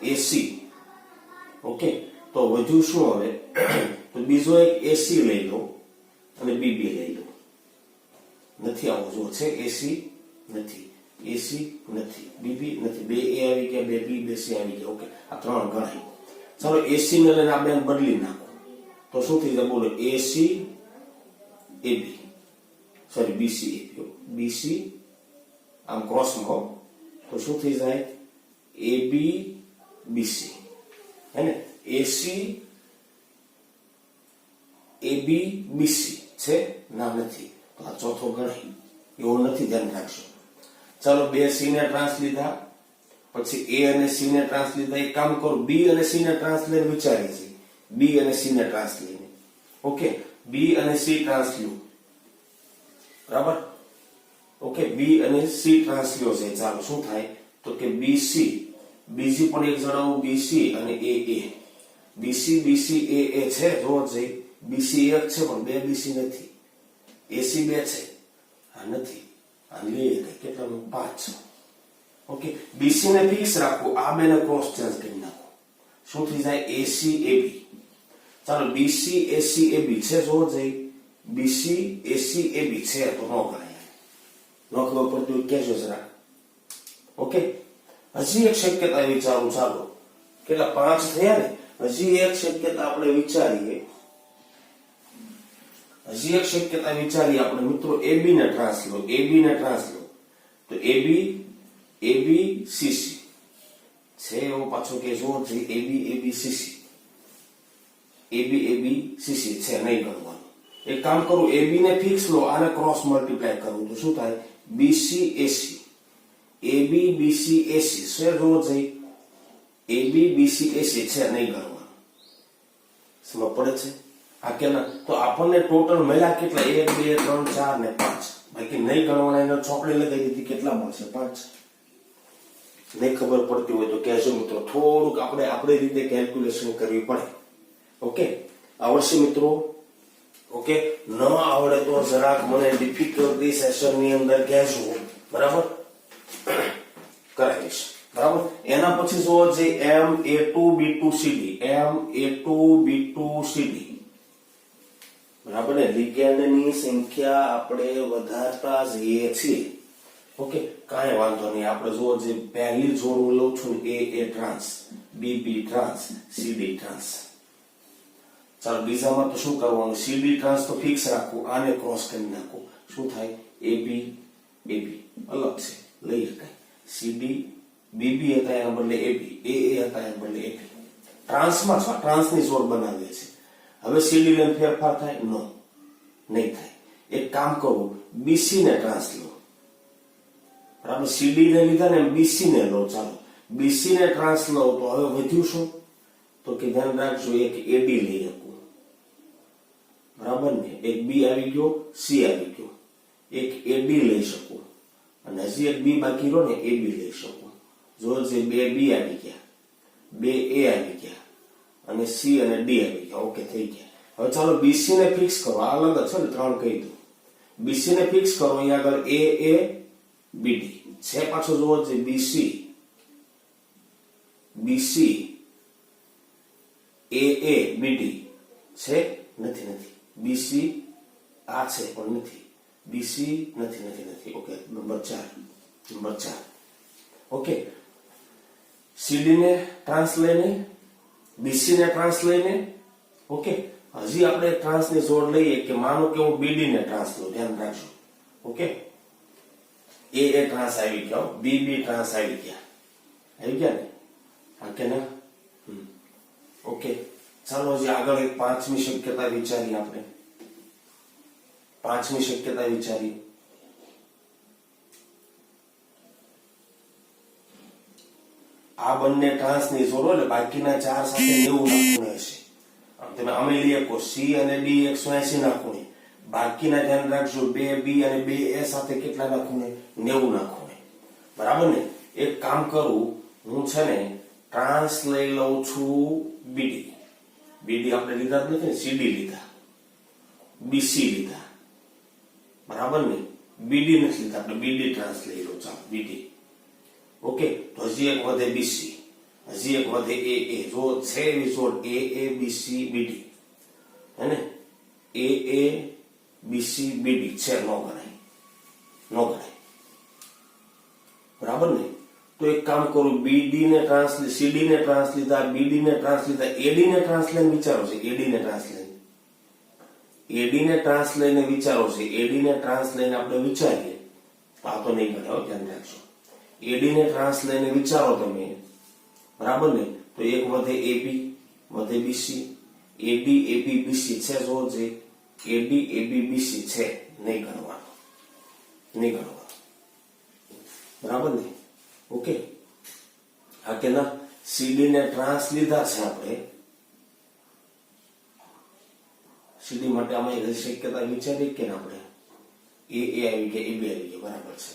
એસી, ઓકે. તો વધુ શું હવે, તો બીજો એક એસી લઈ લો અને બીબી લઈ લો, નથી આવું, જો છે એસી નથી, એસી નથી, બીબી નથી, બે એ આવી ગયા, બે બી, બે સી આવી ગયા, ઓકે. આ 3 ગણાય. ચાલો એસી ને લઈને આ બે બદલી નાખો તો શું થઈ જાય, બોલો, એસી એબી, સોરી બીસી બીસી આમ ક્રોસમાં, તો શું થઈ જાય, એબી બીસી, હે ને. એસી એબી બીસી છે, ના નથી, તો આ ચોથો ગણાય, એવું નથી, ધ્યાન રાખશો. ચાલો બે સી ને ટ્રાન્સ લીધા, પછી એ અને સી ને ટ્રાન્સ લીધા, એક કામ કરો, બી અને સી ને ટ્રાન્સ લઈને વિચારીએ છીએ, બી અને સી ને ટ્રાન્સ લઈને, ઓકે, બી અને સી ટ્રાન્સ લ્યો, બરાબર, ઓકે. બી અને સી ટ્રાન્સ લ્યો છે, ચાલો શું થાય, તો કે બીસી, બીજી પણ એક જણાવું, બીસી અને એ બીસી બીસી એ છે, જો જઈ બીસી એક છે પણ બે બીસી નથી, એસી બે છે, આ નથી, આ લઈએ કેટલાનું 5, ઓકે. બીસી ને ફિક્સ રાખો, આ બે ને ક્રોસ ચેન્જ કરી નાખો, શું થઈ જાય, એસી એબી. ચાલો બીસી એસી એબી છે, જો જઈ બીસી એસી એબી છે, તો ન ગણાય, ન ખબર પડતી કહેજો જરા, ઓકે. હજી એક શક્યતા વિચારું, ચાલો કેટલા 5 થયા ને, હજી એક શક્યતા આપણે વિચારીએ, હજી એક શક્યતા વિચારીએ આપણે મિત્રો, એબી ને ટ્રાન્સ લો, એબી ને ટ્રાન્સ લો, તો એબી એબી સીસી છે, એવો પાછો કે જો એબી એબી સીસી, એબી એબી સીસી છે, નહીં ગણવાનું. એક કામ કરું, એબી ને ફિક્સ લો, આને ક્રોસ મલ્ટીપ્લાય કરું તો શું થાય, બીસી એસી, એબી બીસી એસી છે, જો જઈ એબી બીસી એસી છે, નહીં ગણવાનું. સમજ પડે છે. આ કે ના? તો આપણને ટોટલ મળ્યા કેટલા? 1 2 3 4 ને 5. બાકી નહીં ગણવાના એને ચોપડી લગાવી દીધી, કેટલા મળશે? 5. નહીં ખબર પડતી હોય તો કહેજો મિત્રો, થોડુંક આપણે આપણી રીતે કેલ્ક્યુલેશન કરવી પડે. ઓકે, આવડશે મિત્રો? ઓકે, ન આવડે તો જરાક મને ડિફિકલ્ટી સેશનની અંદર કહેજો, બરાબર? કરાવીશ, બરાબર? એના પછી જો જે Ma2B2CD, Ma2B2CD, બરાબર ને? લિગેન્ડની સંખ્યા આપણે વધારતા જઈએ છીએ. ઓકે, કાંઈ વાંધો નહીં. આપણે જો જે પહેલી જોડ હું લઉં છું AA trans, BB trans, CD trans. ચાલો બીજામાં તો શું કરવાનું? CD ટ્રાન્સ તો ફિક્સ રાખવું, આને ક્રોસ કરી નાખવું. શું થાય? AB AB અલગ છે, લઈ શકાય. CD BB હતા એના બદલે AB, AA હતા એના બદલે AB. ટ્રાન્સમાં ટ્રાન્સની જોડ બનાવીએ છીએ. હવે CD ને ફેરફાર થાય? નો, નહીં થાય. એક કામ કરું, BC ને ટ્રાન્સ લો, બરાબર? CD ને લીધા ને BC ને લો. ચાલો BC ને ટ્રાન્સ લો તો હવે વધ્યું શું? તો કે ધ્યાન રાખજો, એક AD લઈ શકું, બરાબર ને? એક B આવી ગયો, C આવી ગયો, એક AD લઈ શકું, અને હજી એક B બાકી રહ્યો ને, AB લઈ શકું. જો જે 2 B આવી ગયા, 2 A આવી ગયા, અને C અને D આવી ગયા. ઓકે, થઈ ગયા. હવે ચાલો BC ને ફિક્સ કરો. આ અલગ છે ને, 3 કહી દઉં. BC ને ફિક્સ કરો. અહીંયા આગળ AA BD છે. પાછો જોવો છે BC AA BD છે? નથી. BC આ છે પણ નથી. BC નથી. Okay, number 4. ઓકે, CD ને ટ્રાન્સ લઈને, BC ને ટ્રાન્સ લઈને. ઓકે, હજી આપણે ટ્રાન્સ ની જોડ લઈએ કે માનો કે હું BD ને ટ્રાન્સ લઉં. ધ્યાન રાખજો. ઓકે, AA ટ્રાન્સ આવી ગયા, BB ટ્રાન્સ આવી ગયા ને? હા કે ના? ઓકે, ચાલો હજી આગળ એક 5મી શક્યતા વિચારીએ. આપણે 5મી શક્યતા વિચારીએ. આ બંને ટ્રાન્સ ની જોડો એટલે બાકીના 4 સાથે 90 નાખવું હશે. તમે અમે લઈએ કો C અને D 180 નાખવું. બાકીના ધ્યાન રાખજો, 2 B અને 2 A સાથે કેટલા નાખવું? 90 નાખવું, બરાબર ને? એક કામ કરું, હું છે ને ટ્રાન્સ લઈ લઉં છું BD આપણે લીધા જ નથી ને, CD લીધા, BC લીધા, બરાબર ને? BD નથી લીધા આપણે, BD ટ્રાન્સ લઈ લો. ચાલો BD. ઓકે, તો હજી એક વધે BC, હજી એક વધે AA. જો છે એવી જોડ AA BC BD, હે ને? AA BC BD છે, નો ગણાય, બરાબર ને? તો એક કામ કરું, BD ને ટ્રાન્સ, CD ને ટ્રાન્સ લીધા, BD ને ટ્રાન્સ લીધા, AD ને ટ્રાન્સ લઈને વિચારો છે. AD ને ટ્રાન્સ લઈને વિચારો છે. AD ને ટ્રાન્સ લઈને આપણે વિચારીએ, આ તો નહીં ગણે, ધ્યાન રાખજો. AD ને ટ્રાન્સ લઈને વિચારો તમે, બરાબર ને? તો એક વધે AB, વધે BC, AD AB BC છે. જો જે AD AB BC છે, નહીં ગણવાનું, બરાબર ને? ઓકે, આ કે ના? CD ને ટ્રાન્સ લીધા છે આપણે. CD માટે આમાં એક શક્યતા વિચારી કે આપણે AA આવી ગયા, AB આવી ગયા, બરાબર છે?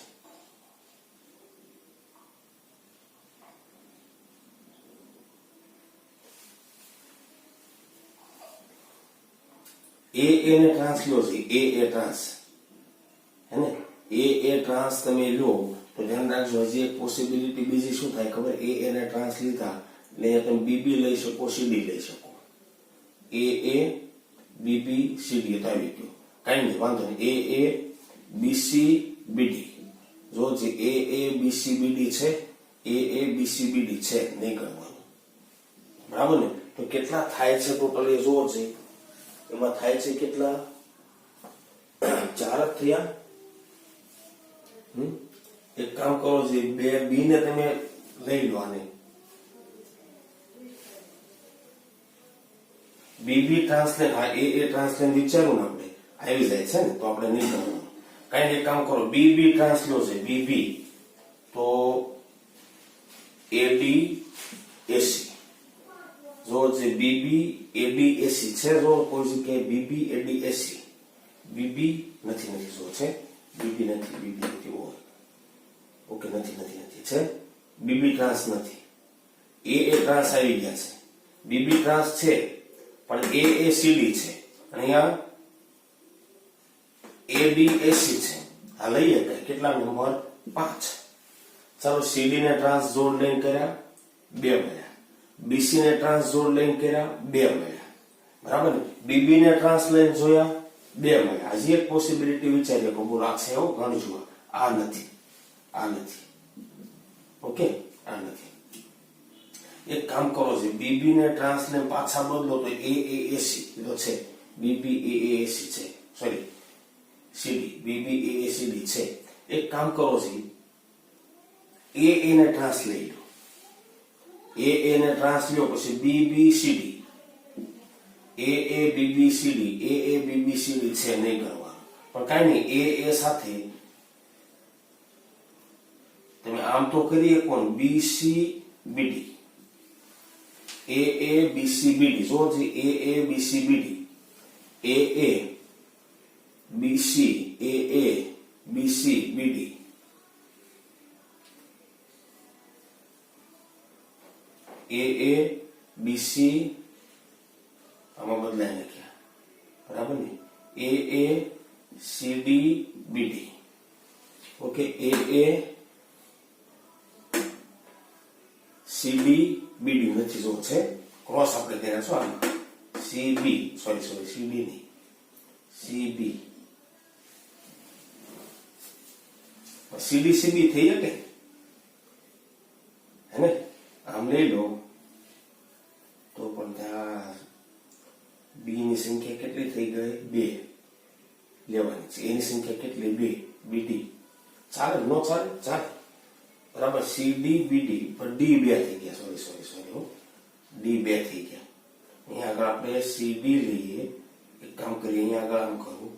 AA ને ટ્રાન્સ લો છે, AA ટ્રાન્સ, હે ને? AA ટ્રાન્સ તમે લો તો ધ્યાન રાખજો, હજી એક પોસિબિલિટી બીજી શું થાય ખબર? AA ને ટ્રાન્સ લીધા એટલે તમે BB લઈ શકો, CD લઈ શકો. AA BB CD તો આવી ગયો, કઈ નહીં, વાંધો નહીં. AA BC BD, જો જે AA BC BD છે, AA BC BD છે, નહીં કરવાનું, બરાબર ને? તો કેટલા થાય છે ટોટલ એ જોવો છે. એમાં થાય છે કેટલા? 4 જ થયા. એક કામ કરો, જે 2 B ને તમે લઈ લો, આને BB ટ્રાન્સલેટ, આ AA ટ્રાન્સલેટ વિચારું ને આપણે, આવી જાય છે ને, તો આપણે નહીં કરવાનું. કઈ એક કામ કરો, BB ટ્રાન્સલો છે, BB તો AD AC, જો જે બીબી એડી એસી છે, જો કોઈ જગ્યાએ બીબી એડી એસી, બીબી નથી જો છે, બીબી નથી હોય, ઓકે નથી છે, બીબી ટ્રાન્સ નથી, એ ટ્રાન્સ આવી ગયા છે, બીબી ટ્રાન્સ છે પણ એ સીડી છે, અને અહીંયા એબીએસી છે. આ લઈએ કેટલા નંબર 5. ચાલો સીડી ને ટ્રાન્સ જોડ લઈને કર્યા 2 મળ્યા, બીસી ને ટ્રાન્સ જોડ લઈને કર્યા 2 મળ્યા, બરાબર ને. બીબી ને ટ્રાન્સ લઈને જોયા 2 મળ્યા. હજી એક પોસિબિલિટી વિચારીએ કે બોલ આ છે એવું ગણી જુઓ, આ નથી, ઓકે, આ નથી. એક કામ કરો છે, બીબી ને ટ્રાન્સ ને પાછા બદલો તો એસી તો છે, બીબી એસી છે, સોરી સીડી, બીબી એસીડી છે. એક કામ કરો છે, એ ને ટ્રાન્સ લઈ લો, એ ને ટ્રાન્સ લ્યો, પછી બીબીસીડી, એ બીબીસીડી, બીબીસીડી છે નહીં કરવાનું, પણ કાંઈ નહીં, એ સાથે તમે આમ તો કરીએ કોણ, બીસીબીડી, બીસીબીડી, જો જે બીસીબીડી, બીસીબીડી, બીસી આમાં બદલાય લખ્યા, બરાબર ને, સીડી બીડી, ઓકે, સીડી બીડી નથી જો છે, ક્રોસ આપણે કર્યા છો આમાં, સીબી, સોરી સીડી નહીં, સીબી, સીડી થઈ શકે હે ને. આમ લઈ લો તો પણ ત્યાં બી ની સંખ્યા કેટલી થઈ ગઈ, 2 લેવાની છે, એની સંખ્યા કેટલી 2, બીડી ચાલે નો ચાલે, ચાલે, બરાબર. સીડી બીડી પર ડી 2 થઈ ગયા, સોરી ડી 2 થઈ ગયા. અહીંયા આગળ આપણે સીડી લઈએ, એક કામ કરીએ, અહીંયા આગળ આમ કરું,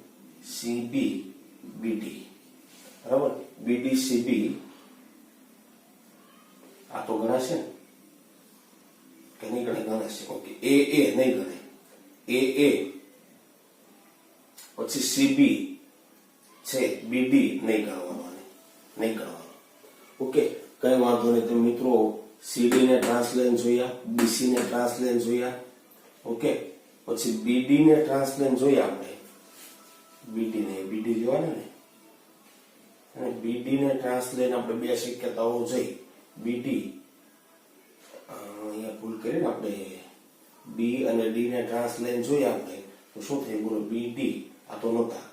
સીબી બીડી, બરાબર, બીડી સીબી, આ તો ગણાશે ને કે નહીં ગણે, ગણાશે, ઓકે. એ નહીં ગણે, એ પછી સીબી છે, બીડી નહીં ગણવાનું, ઓકે, કઈ વાંધો નહીં. તમે મિત્રો સીડી ને ટ્રાન્સલેન જોયા, બીસી ને ટ્રાન્સલેન જોયા, ઓકે, પછી બીડી ને ટ્રાન્સલેન જોયા આપણે, બીડી લેવાના ને, અને બીડી ને ટ્રાન્સલેન આપણે 2 શક્યતાઓ જોઈ, બીડી અહીંયા ભૂલ કરીને આપણે બી અને ડી ને ટ્રાન્સલેન જોયા આપણે, તો શું થયું બોલો, બીડી આ તો નહોતા,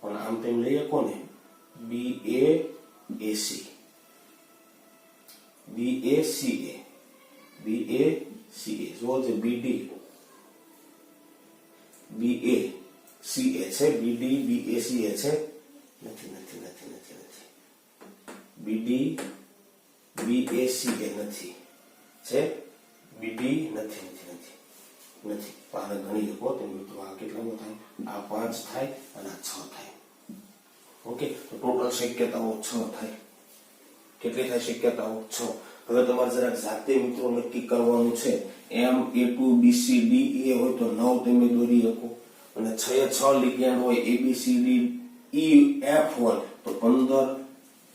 પણ આમ તેમ લઈએ કોને, BAC, જો જે BD BACA છે, BD BACA છે, નથી, BD BACA નથી છે, BD નથી. પાને ગણી શકો તમે મિત્રો, આ કેટલામાં થાય, આ 5 થાય અને આ 6 થાય, ઓકે. તો ટોટલ શક્યતાઓ 6 થાય. કેટલી થાય શક્યતાઓ? 6. હવે તમારે જરાક જાતે મિત્રો નક્કી કરવાનું છે. MA2BCDE હોય તો 9 તમે દોરી શકો, અને 6 લિગેન્ડ હોય, ABCDEF હોય તો 15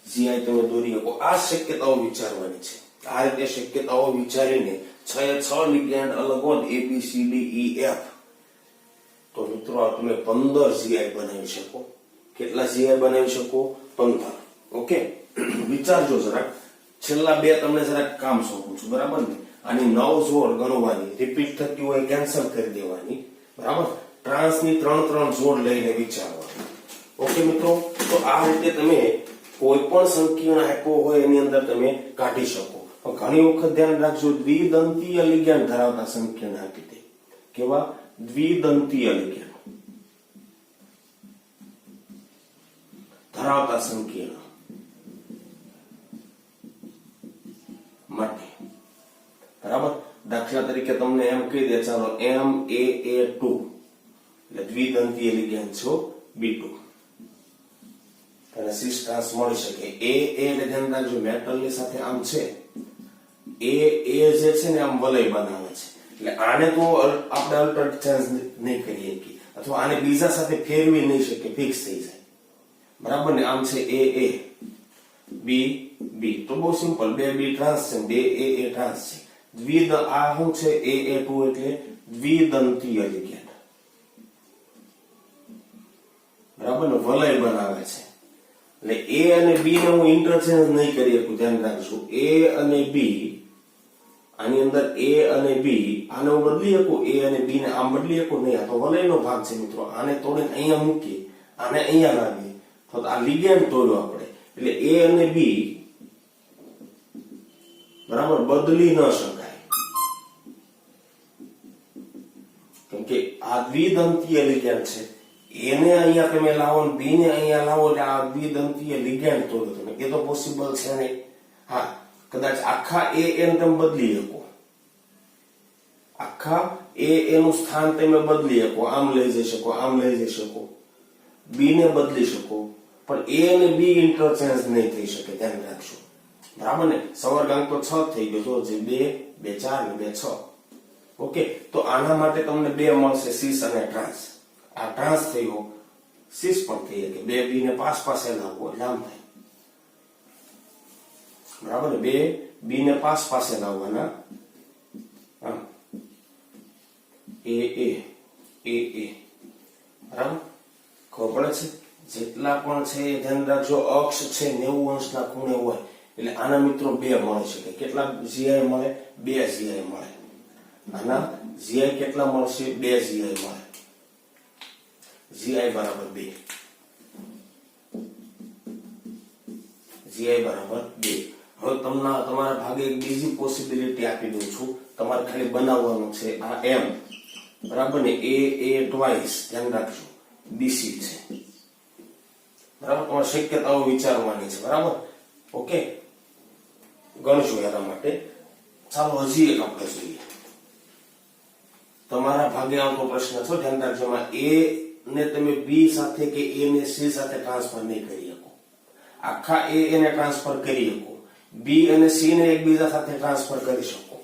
GI તમે દોરી શકો. આ શક્યતાઓ વિચારવાની છે. આ રીતે શક્યતાઓ વિચારીને 6 લિગેન્ડ અલગ હોય, ABCDEF, તો મિત્રો તમે 15 GI બનાવી શકો. કેટલા GI બનાવી શકો? 15. ઓકે, વિચારજો જરાક. છેલ્લા 2 તમને જરાક કામ સોંપું છું, બરાબર ને. આની 9 જોડ ગણવાની, રિપીટ થતી હોય કેન્સલ કરી દેવાની, બરાબર. ટ્રાન્સની 3 જોડ લઈને વિચારવાની, ઓકે મિત્રો. તો આ રીતે તમે કોઈ પણ સંકીર્ણ આપ્યો હોય એની અંદર તમે કાઢી શકો. પણ ઘણી વખત ધ્યાન રાખજો, દ્વિદંતીય લિગેન્ડ ધરાવતા સંકીર્ણ આપી દે. કેવા? દ્વિદંતીય લિગેન્ડ ધરાવતા સંકીર્ણ માટે, બરાબર. દાખલા તરીકે તમને એમ કહી દે, ચાલો MAA2 એટલે દ્વિદંતીય લિગેન્ડ છો B2, અને સિસ ટ્રાન્સ મળી શકે. એટલે ધ્યાન રાખજો, મેટલની સાથે આમ છે, એ જે છે ને આમ વલય બનાવે છે, એટલે આને તો આપણે અલ્ટરનેટ ચેન્જ નહીં કરી શકીએ અથવા આને બીજા સાથે ફેરવી નહીં શકીએ, ફિક્સ થઈ જાય, બરાબર ને. આમ છે એ એ બી બી, તો બહુ સિમ્પલ, બે બી ટ્રાન્સ છે, બે એ ટ્રાન્સ છે. આ શું છે A2 એટલે દ્વિદંતીય લિગેન્ડ, બરાબર ને, વલય બનાવે છે. એટલે A અને B ને હું ઇન્ટરચેન્જ નહીં કરી શકું, ધ્યાન રાખજો. A અને B, આની અંદર A અને B, આને હું બદલી શકું, A અને B ને આમ બદલી શકું નહીં, આ તો વલયનો ભાગ છે મિત્રો. આને તોડીને અહીંયા મૂકીએ, આને અહીંયા લાવીએ તો આ લિગેન્ડ તોડ્યો આપણે. એટલે A અને B બરાબર બદલી ન શકાય, કેમ કે આ દ્વિદંતીય લિગેન્ડ છે. એને અહીંયા તમે લાવો ને બી ને અહીંયા લાવો એટલે આ દ્વિદંતીય લિગેન્ડ તોડો તમે, એ તો પોસિબલ છે નહીં. હા, કદાચ આખા A ને તમે બદલી શકો, આખા A નું સ્થાન તમે બદલી શકો, આમ લઈ જઈ શકો, આમ લઈ જઈ શકો, બી ને બદલી શકો, પણ A અને B ઇન્ટરચેન્જ નહીં થઈ શકે, ધ્યાન રાખજો, બરાબર ને. સવર્ગાંક તો 6 થઈ ગયો, તો જે 2 2 4 ને 2 6. ઓકે, તો આના માટે તમને 2 મળશે, સીસ અને ટ્રાન્સ. આ ટ્રાન્સ થયો, સીસ પણ થઈ શકે. 2 બી ને પાસે લાવવો એટલે આમ થાય, બરાબર ને. 2 બી ને પાસે લાવવાના, આમ એ બરાબર. ખબર પડે છે? જેટલા પણ છે ધ્યાન રાખજો, અક્ષ છે 90 અંશના ખૂણે હોય એટલે આના મિત્રો 2 મળી શકે. કેટલા જીઆઈ મળે? 2 જીઆઈ મળે. આના જીઆઈ કેટલા મળશે? 2 જીઆઈ મળે. જીઆઈ બરાબર 2, જીઆઈ બરાબર 2. હવે તમારા ભાગે એક બીજી પોસિબિલિટી આપી દઉં છું, તમારે ખાલી બનાવવાનું છે. આ એમ, બરાબર ને, એ ટ્વાઇસ, ધ્યાન રાખજો, બીસી છે, બરાબર. તમારે શક્યતાઓ વિચારવાની છે, બરાબર. ઓકે, ગણશું એના માટે. ચાલો હજી એક આપણે જોઈએ. તમારા ભાગે આવતો પ્રશ્ન છે, ધ્યાન રાખજો. એમાં A ને તમે B સાથે કે A ને C સાથે ટ્રાન્સફર નહીં કરી શકો. આખા A ને ટ્રાન્સફર કરી શકો, B અને C ને એકબીજા સાથે ટ્રાન્સફર કરી શકો.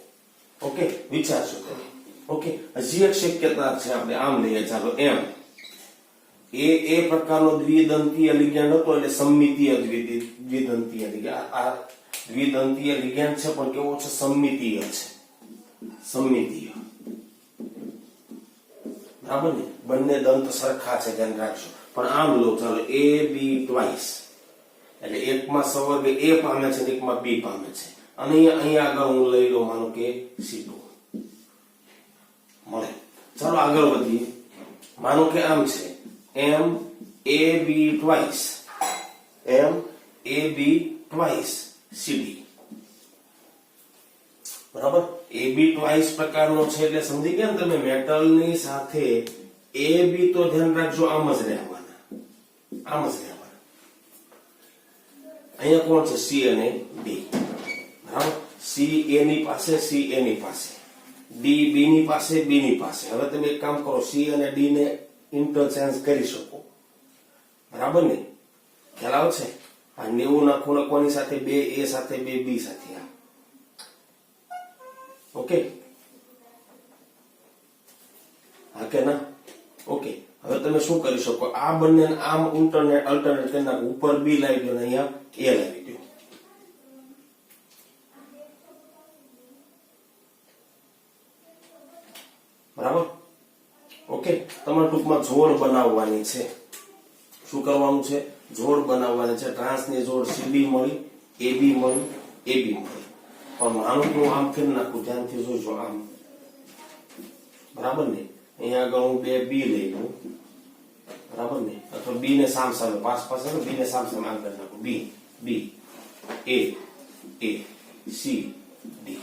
ઓકે, વિચારશો તમે. ઓકે, હજી એક શક્યતા છે, આપણે આમ લઈએ. ચાલો, એમ એ પ્રકારનો દ્વિદંતીય લિગેન્ડ હતો એટલે સમમિતીય દ્વિદંતીય લિગેન્ડ. આ દ્વિદંતીય લિગેન્ડ છે પણ કેવો છે? સમમિતીય છે, સમમિતીય, બરાબર ને. બંને દંત સરખા છે, ધ્યાન રાખજો. પણ આમ લો, ચાલો, A B ટ્વાઇસ એટલે એકમાં સવર્ગ A પામે છે, એકમાં B પામે છે, અને અહીંયા આગળ હું લઈ લો, માનો કે C2 મળે. ચાલો આગળ વધીએ. માનો કે આમ છે, M A B twice, M A B twice CD, બરાબર. AB ટ્વાઇસ પ્રકારનો છે એટલે સમજી ગયા ને તમે. મેટલની સાથે AB તો ધ્યાન રાખજો, આમ જ રહેવાના, આમ જ રહેવાના. અહીંયા કોણ છે? C અને D, બરાબર. C A ની પાસે, C A ની પાસે, D B ની પાસે, B ની પાસે. હવે તમે એક કામ કરો, C અને D ને ઇન્ટરચેન્જ કરી શકો, બરાબર ને. ખ્યાલ આવે છે? આ 90 ના ખૂણે કોની સાથે? 2 A સાથે, 2 B સાથે. ઓકે, હા કે ના? ઓકે, હવે તમે શું કરી શકો? આ બંને આમ અલ્ટરનેટ કરી નાખો. ઉપર B લાવી દો ને અહીંયા A લાવી દો, બરાબર. ઓકે, તમારે ટૂંકમાં જોડ બનાવવાની છે. શું કરવાનું છે? જોડ બનાવવાની છે. ટ્રાન્સની જોડ CD મળી, AB મળી, AB મળી. પણ માનું કે હું આમ ફેર નાખું, ધ્યાનથી જોજો, આમ, બરાબર ને. અહીંયા આગળ હું 2 B લઈ લઉં, બરાબર ને, અથવા B ને સામ સામે પાસે B ને સામ સામે આમ કરી નાખું. B A C D.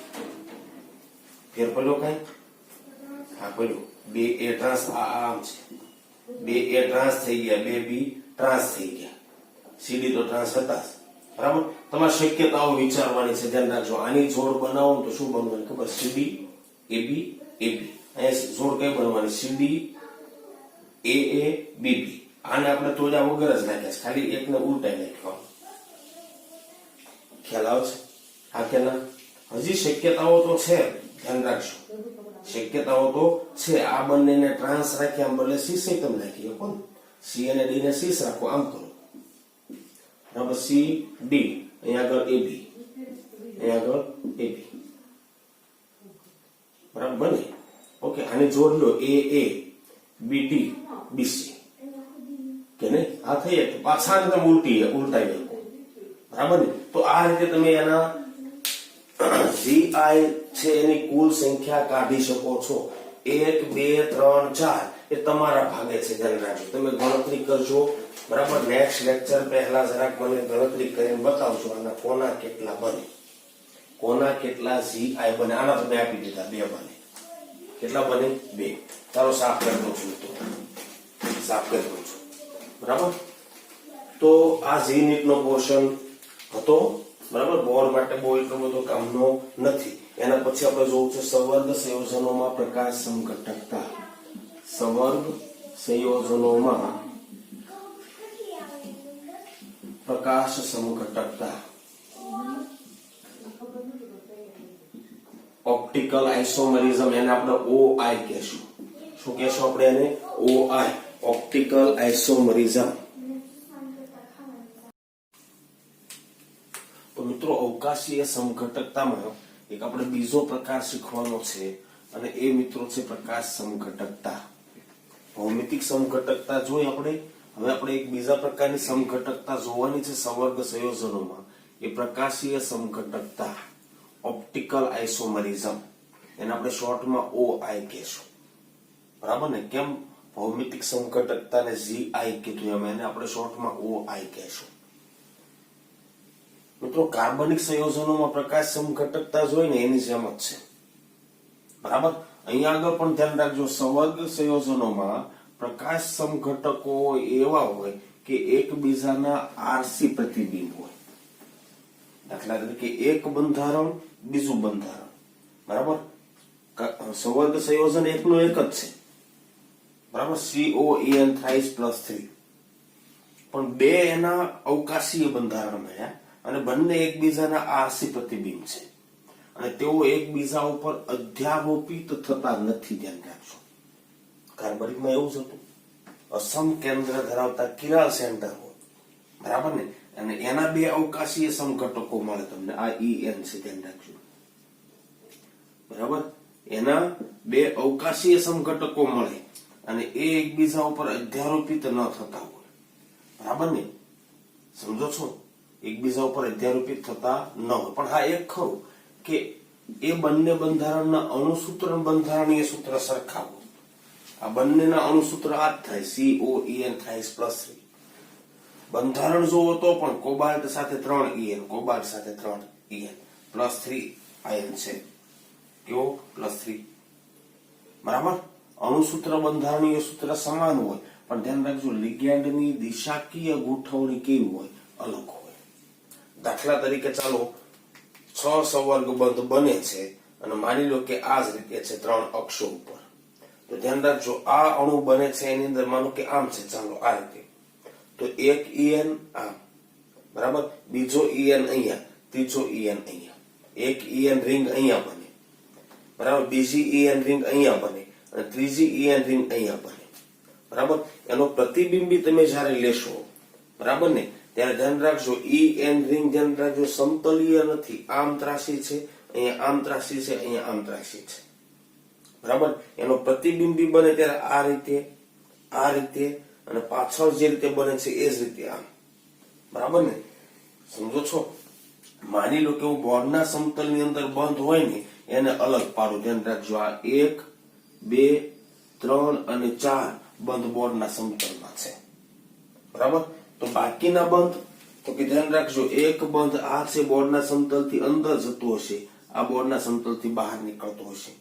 ફેર પડ્યો કઈ? હા, પડ્યો. 2 A ટ્રાન્સ આમ છે, 2 A ટ્રાન્સ થઈ ગયા, 2 B ટ્રાન્સ થઈ ગયા, CD તો ટ્રાન્સ હતા, બરાબર. તમારે શક્યતાઓ વિચારવાની છે, ધ્યાન રાખજો. આની જોડ બનાવો તો શું બનવાની ખબર? CD AB AB. અહીંયા જોડ કઈ બનવાની? CD AA BB. આને આપણે તોડ્યા વગર જ નાખ્યા છે, ખાલી એકને ઉલટાઈ નાખ્યો. ખ્યાલ આવે છે? હા કે ના? હજી શક્યતાઓ તો છે, ધ્યાન રાખજો. શક્યતાઓ તો છે. આ બંનેને ટ્રાન્સ રાખ્યા બદલે સીસ તમે રાખી શકો. સી અને ડી ને સીસ રાખો, આમ કરો. બરાબર, સી ડી, અહીંયા આગળ એ બી, અહીંયા આગળ એ બી. બરાબર બને. ઓકે, આને જોડ લો, એ એ બી ડી બી સી, કે નહીં? આ થઈ જાય. પાછા તમે ઉલટાઈ શકો. બરાબર ને? તો આ રીતે તમે એના GI છે એની કુલ સંખ્યા કાઢી શકો છો. 1 2 3 4 એ તમારા ભાગે છે. ધ્યાન રાખજો, તમે ગણતરી કરજો. બરાબર, નેક્સ્ટ લેક્ચર પહેલા જરાક મને ગણતરી કરીને બતાવજો આના કોના કેટલા બને, કોના કેટલા GI બને. આના તમે આપી દીધા 2 બને. કેટલા બને? 2. ચાલો સાફ કરી દઉં છું, તો સાફ કરી દઉં છું. બરાબર, તો આ જી નીટ નો પોર્શન હતો. બરાબર, બોર્ડ માટે બહુ એટલો બધો કામનો નથી. એના પછી આપણે જોવું છે સંવર્ગ સંયોજનોમાં પ્રકાશ સમઘટકતા. સંવર્ગ સંયોજનોમાં પ્રકાશ સમઘટકતા. ઓપ્ટિકલ આઇસોમેરિઝમ, એને આપણે OI કહેશું. શું કહેશું આપણે એને? OI, optical isomerism. તો મિત્રો, અવકાશીય સમઘટકતામાં એક આપણે બીજો પ્રકાર શીખવાનો છે, અને એ મિત્રો છે પ્રકાશ સમઘટકતા. ભૌમિતિક સમઘટકતા જોઈ આપણે. હવે આપણે એક બીજા પ્રકારની સમઘટકતા જોવાની છે સંવર્ગ સંયોજનોમાં. એ પ્રકાશીય સમઘટકતા, ઓપ્ટિકલ આઇસોમેરિઝમ. એને આપણે શોર્ટમાં OI કહેશું. બરાબર ને? કેમ ભૌમિતિક સમઘટકતાને GI કીધું એમ, એને આપણે શોર્ટમાં OI કહેશું. મિત્રો, કાર્બનિક સંયોજનોમાં પ્રકાશ સમઘટકતા જોઈને એની જેમ જ છે. બરાબર, અહીંયા આગળ પણ ધ્યાન રાખજો, સંવર્ગ સંયોજનોમાં પ્રકાશ સમઘટકો એવા હોય કે એકબીજાના આરસી પ્રતિબિંબ હોય. દાખલા તરીકે એક બંધારણ, બીજું બંધારણ. બરાબર, સંવર્ગ સંયોજન એકનો એક જ છે. બરાબર, COEN થ્રાઇસ +3, પણ 2 એના અવકાશીય બંધારણ મળ્યા, અને બંને એકબીજાના આરસી પ્રતિબિંબ છે, અને તેઓ એકબીજા ઉપર અધ્યારોપિત થતા નથી. ધ્યાન રાખજો, કાર્બનિકમાં એવું જ હતું. અસમ કેન્દ્ર ધરાવતા કિરાલ સેન્ટર હોય. બરાબર ને? અને એના 2 અવકાશીય સમઘટકો મળે તમને. આ EN છે, ધ્યાન રાખજો. બરાબર, એના 2 અવકાશીય સમઘટકો મળે, અને એ એકબીજા ઉપર અધ્યારોપિત ન થતા હોય. બરાબર ને? સમજો છો? એકબીજા ઉપર અધ્યારોપિત થતા ન હોય. પણ હા, એક ખરું કે એ બંને બંધારણના અણુસૂત્ર બંધારણીય સૂત્ર સરખા હોય. આ બંનેના અણુસૂત્ર આ જ થાય, COEN થ્રાઇસ +3. બંધારણ જોવો તો પણ કોબાલ્ટ સાથે 3 EN, કોબાલ્ટ સાથે 3 EN, +3 આયન છે. કેવો? +3. બરાબર, અણુસૂત્ર બંધારણીય સૂત્ર સમાન હોય, પણ ધ્યાન રાખજો, લિગેન્ડની દિશાકીય ગોઠવણી કેવી હોય? અલગ હોય. દાખલા તરીકે ચાલો 6 સંવર્ગ બંધ બને છે, અને માની લો કે આ જ રીતે છે 3 અક્ષો ઉપર. તો ધ્યાન રાખજો, આ અણુ બને છે એની અંદર માનો કે આમ છે, ચાલો આ રીતે. તો એક EN આમ, બરાબર, બીજો EN અહીંયા, ત્રીજો EN અહીંયા. એક EN રિંગ અહીંયા બને, બરાબર, બીજી EN રિંગ અહીંયા બને, અને ત્રીજી EN રિંગ અહીંયા બને. બરાબર, એનો પ્રતિબિંબી તમે જ્યારે લેશો, બરાબર ને, ત્યારે ધ્યાન રાખજો, EN રિંગ ધ્યાન રાખજો સમતલીય નથી. આમ ત્રાસી છે, અહીંયા આમ ત્રાસી છે, અહીંયા આમ ત્રાસી છે. બરાબર, એનો પ્રતિબિંબી બને ત્યારે આ રીતે, આ રીતે, અને પાછળ જે રીતે બને છે એ જ રીતે આમ. બરાબર ને? સમજો છો? માની લો કે હું બોર્ડના સમતલની અંદર બંધ હોય ને એને અલગ પાડું. ધ્યાન રાખજો, આ 1 2 3 અને 4 બંધ બોર્ડના સમતલમાં છે. બરાબર, તો બાકીના બંધ તો કે ધ્યાન રાખજો, એક બંધ આ છે બોર્ડના સમતલથી અંદર જતો હશે, આ બોર્ડના સમતલથી બહાર નીકળતો હશે.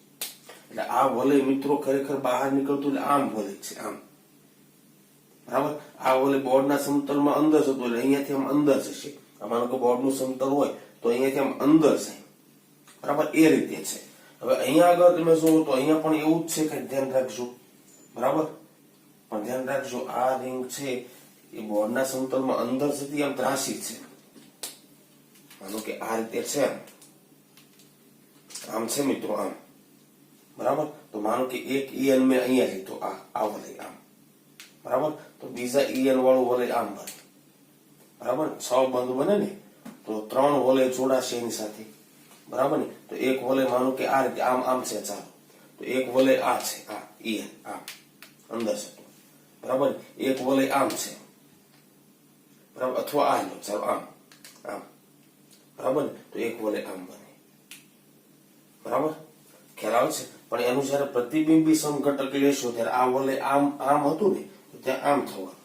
એટલે આ વલય મિત્રો ખરેખર બહાર નીકળતું એટલે આમ વલય છે, આમ. બરાબર, આ વલય બોર્ડના સમતલમાં અંદર જતો એટલે અહીંયાથી આમ અંદર જશે. અમારો કે બોર્ડનું સમતલ હોય તો અહીંયાથી આમ અંદર જાય. બરાબર, એ રીતે છે. હવે અહીંયા આગળ તમે જુઓ તો અહીંયા પણ એવું જ છે કે ધ્યાન રાખજો. બરાબર, પણ ધ્યાન રાખજો, આ રિંગ છે એ બોર્ડના સમતલમાં અંદર જતી આમ ત્રાસી છે. માનો કે આ રીતે છે, આમ છે મિત્રો, આમ. બરાબર, તો માનો કે એક ઈએન મેં અહીંયા લીધો, આ વલય આમ, બરાબર, તો બીજા ઈએન વાળું વલય આમ બને, બરાબર, 6 બંધ બને ને, તો 3 વલય જોડાશે એની સાથે, બરાબર ને, તો એક વલય માનો કે આ રીતે આમ છે, ચાલો, તો એક વલય આ છે, આ ઈએન આમ અંદર છે, બરાબર, એક વલય આમ છે, બરાબર, અથવા આ લો, ચાલો આમ, બરાબર ને, તો એક વલય આમ બને, બરાબર, ખ્યાલ આવે છે. પણ એનું જયારે પ્રતિબિંબી સમઘટક લેશો ત્યારે આ વલય આમ હતું ને, તો ત્યાં આમ થવાનું,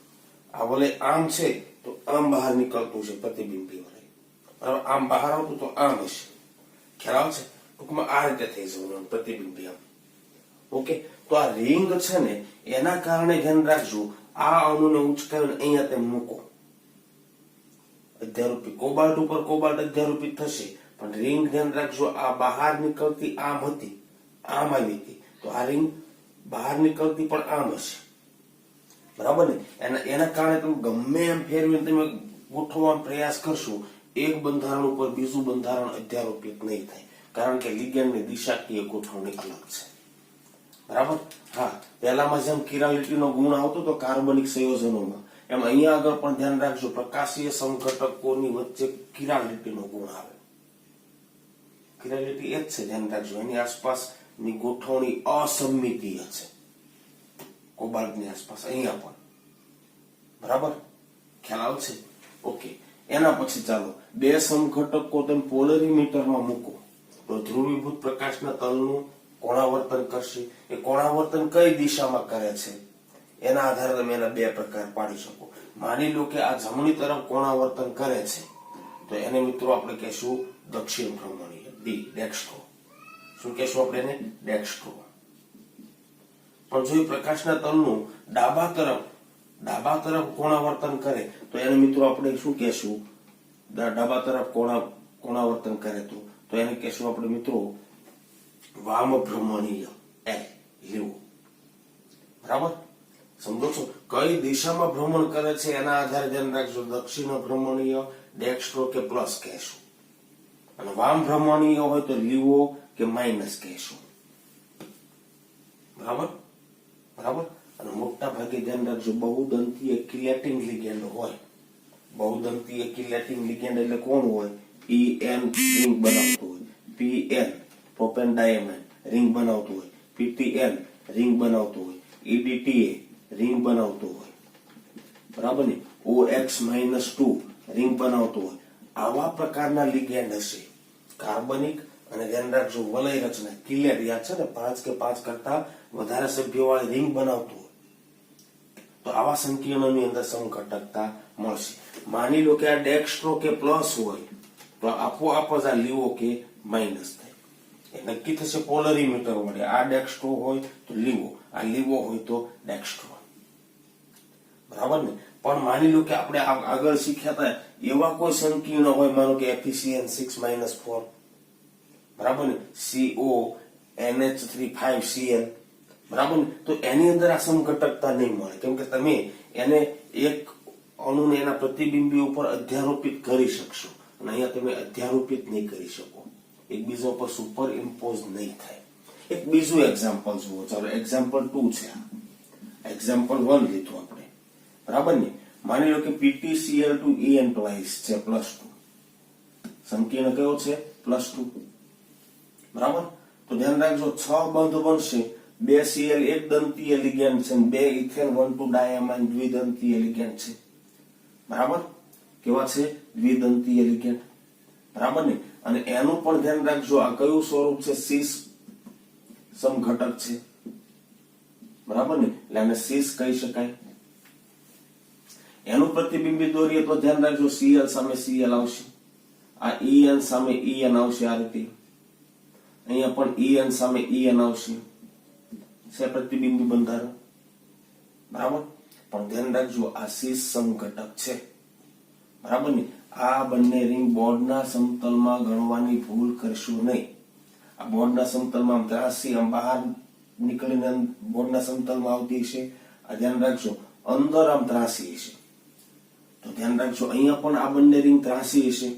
આ વલય આમ છે તો આમ બહાર નીકળતું છે પ્રતિબિંબી વલય, બરાબર, આમ બહાર આવતું તો આમ હશે, ખ્યાલ આવે છે. ટૂંકમાં આ રીતે થઈ જવાનું પ્રતિબિંબી આમ. ઓકે, તો આ રિંગ છે ને એના કારણે ધ્યાન રાખજો, આ અણુને ઉચકાવીને અહીંયા તેમ મૂકો, અધ્યારોપિત કોબાલ્ટ ઉપર કોબાલ્ટ અધ્યારોપિત થશે, પણ રિંગ ધ્યાન રાખજો આ બહાર નીકળતી આમ હતી, આમ આવી હતી, તો આ રિંગ બહાર નીકળતી પણ આમ હશે, બરાબર ને. એના કારણે તમે ગમે એમ ફેરવીને તમે ગોઠવવાનો પ્રયાસ કરશો, એક બંધારણ ઉપર બીજું બંધારણ અધ્યારોપિત નહીં થાય, કારણ કે લિગેન્ડની દિશાકીય ગોઠવણી અલગ છે, બરાબર. હા, પહેલામાં જેમ કિરાલિટીનો ગુણ આવતો તો કાર્બનિક સંયોજનોમાં, એમ અહીંયા આગળ પણ ધ્યાન રાખજો, પ્રકાશીય સમઘટકોની વચ્ચે કિરાલિટીનો ગુણ આવે, કિરાલિટી એ જ છે, ધ્યાન રાખજો, એની આસપાસની ગોઠવણી અસમિતીય છે, કોબાલ્ટની આસપાસ અહીંયા પણ, બરાબર, ખ્યાલ આવશે. ઓકે, એના પછી ચાલો બે સમઘટકો તમે પોલરીમીટરમાં મૂકો તો ધ્રુવીભૂત પ્રકાશના તલનું કોણાવર્તન કરશે. એ કોણાવર્તન કઈ દિશામાં કરે છે એના આધારે તમે એના બે પ્રકાર પાડી શકો. માની લો કે આ જમણી તરફ કોણાવર્તન કરે છે તો એને મિત્રો આપણે કહેશું દક્ષિણ ભ્રમણીય, ડેક્સ્ટ્રો. શું કહેશું આપણે એને? ડેક્સ્ટ્રો. પણ જો પ્રકાશના તલનું ડાબા તરફ કોણાવર્તન કરે તો એને મિત્રો આપણે શું કહેશું? ડાબા તરફ કોણાવર્તન કરે તો એને કહેશું આપણે મિત્રો વામ ભ્રમણીય, લીવો. બરાબર, સમજો છો? કઈ દિશામાં ભ્રમણ કરે છે એના આધારે ધ્યાન રાખજો, દક્ષિણ ભ્રમણીય, ડેક્સ્ટ્રો કે પ્લસ કહેશું, અને વામ ભ્રમણીય હોય તો લીવો કે માઇનસ કહેશું. બરાબર બરાબર. અને મોટા ભાગે ધ્યાન રાખજો, બહુદંતીય કિલેટિંગ લિગેન્ડ હોય. બહુદંતીય કિલેટિંગ લિગેન્ડ એટલે કોણ હોય? EN રિંગ બનાવતું હોય, PN પ્રોપેન ડાયમંડ રિંગ બનાવતું હોય, PTN રિંગ બનાવતું હોય, EDTA રિંગ બનાવતું હોય. બરાબર ને? OX-2 રિંગ બનાવતું હોય. આવા પ્રકારના લિગેન્ડ હશે કાર્બનિક. અને ધ્યાન રાખજો, વલય રચના કિલેટ, યાદ છે ને, 5 કે 5 કરતા વધારે સભ્યો વાળી રિંગ બનાવતું હોય તો આવા સંકીર્ણોની અંદર સમઘટકતા મળશે. માની લો કે આ ડેક્સ્ટ્રો કે પ્લસ હોય તો આપોઆપ જ આ લીવો કે માઇનસ થાય. એ નક્કી થશે પોલરીમીટર વડે. આ ડેક્સ્ટ્રો હોય તો લીવો, આ લીવો હોય તો ડેક્સ્ટ્રો. બરાબર ને? પણ માની લો કે આપણે આગળ શીખ્યા હતા એવા કોઈ સંકીર્ણ હોય, માનો કે FeCN6-4, બરાબર ને, CONH3,5Cl, બરાબર ને, તો એની અંદર આ સમઘટકતા નહીં મળે, કેમ કે તમે એને એક અણુને એના પ્રતિબિંબી ઉપર અધ્યારોપિત કરી શકશો, અને અહીંયા તમે અધ્યારોપિત નહીં કરી શકો, એકબીજા ઉપર સુપર ઇમ્પોઝ નહીં થાય. એક બીજું એક્ઝામ્પલ જુઓ, ચાલો એક્ઝામ્પલ 2 છે. એક્ઝામ્પલ 1 લીધું આપણે, બરાબર ને. માની લો કે PtCl2En ટ્વાઇસ છે, +2. સંકીર્ણ કયો છે? +2. બરાબર. તો ધ્યાન રાખજો, 6 બંધ બનશે. 2 Cl એક દંતીય લિગેન્ડ છે, 2 ઇથેન 1,2 ડાયમાઇન દ્વિદંતીય લિગેન્ડ છે. બરાબર, કેવા છે? દ્વિદંતીય લિગેન્ડ. બરાબર ને? અને એનું પણ ધ્યાન રાખજો, આ કયું સ્વરૂપ છે? સીસ સમઘટક છે. બરાબર ને? એટલે આને સીસ કહી શકાય. એનું પ્રતિબિંબી દોરીએ તો ધ્યાન રાખજો, Cl સામે Cl આવશે, આ En સામે En આવશે, આ રીતે અહીંયા પણ En સામે En આવશે, છે પ્રતિબિંબી બંધારણ. બરાબર. પણ ધ્યાન રાખજો, આ સીસ સમઘટક છે. બરાબર ને? આ બંને રિંગ બોર્ડના સમતલમાં ગણવાની ભૂલ કરશો નહીં. આ બોર્ડના સમતલમાં આમ ત્રાસી આમ બહાર નીકળીને બોર્ડના સમતલમાં આવતી છે. આ ધ્યાન રાખજો, અંદર આમ ત્રાસી હશે, તો ધ્યાન રાખજો અહીંયા પણ આ બંને રિંગ ત્રાસી હશે,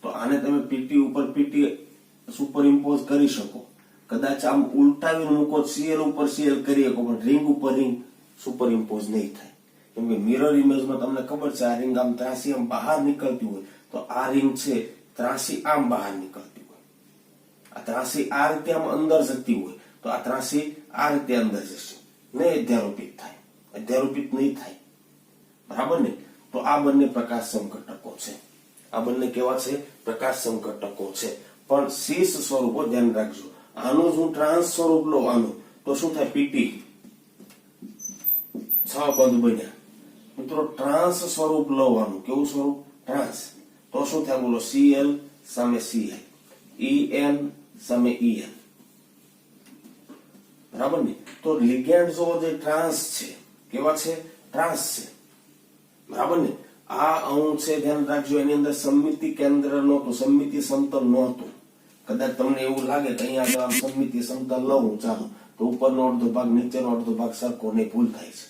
તો આને તમે PT ઉપર PT સુપર ઇમ્પોઝ કરી શકો. કદાચ આમ ઉલટાવીને મૂકો Cl ઉપર Cl કરી શકો પણ રિંગ ઉપર રિંગ સુપર ઇમ્પોઝ નહીં થાય. કેમ કે મિરર ઇમેજમાં તમને ખબર છે આ રિંગ આમ ત્રાસી આમ બહાર નીકળતી હોય તો આ રિંગ છે ત્રાસી આમ બહાર નીકળતી હોય, આ ત્રાસી આ રીતે આમ અંદર જતી હોય તો આ ત્રાસી આ રીતે અંદર જશે ને અધ્યારોપિત થાય, અધ્યારોપિત નહીં થાય. બરાબર ને? તો આ બંને પ્રકાશ સમઘટકો છે. આ બંને કેવા છે? પ્રકાશ સમઘટકો છે. પણ શીર્ષ સ્વરૂપો ધ્યાન રાખજો. આનું જો ટ્રાન્સ સ્વરૂપ લો આનું તો શું થાય? પીટી 6 પદ બન્યા. મિત્રો ટ્રાન્સ સ્વરૂપ લો આનું, કેવું સ્વરૂપ? ટ્રાન્સ. તો શું થાય? બોલો. Cl સામે Cl, En સામે En. બરાબર ને? તો લિગેન્ડ જો જે ટ્રાન્સ છે કેવા છે? ટ્રાન્સ છે. બરાબર ને? આ અણુ છે ધ્યાન રાખજો એની અંદર સમમિતિ કેન્દ્ર નહોતું, સમમિતિ સમતલ નહોતું. કદાચ તમને એવું લાગે કે અહીંયા આગળ સમમિતિ સમતલ લઉં ચાલો તો ઉપરનો અડધો ભાગ નીચેનો અડધો ભાગ સરખો નહીં, ભૂલ થાય છે.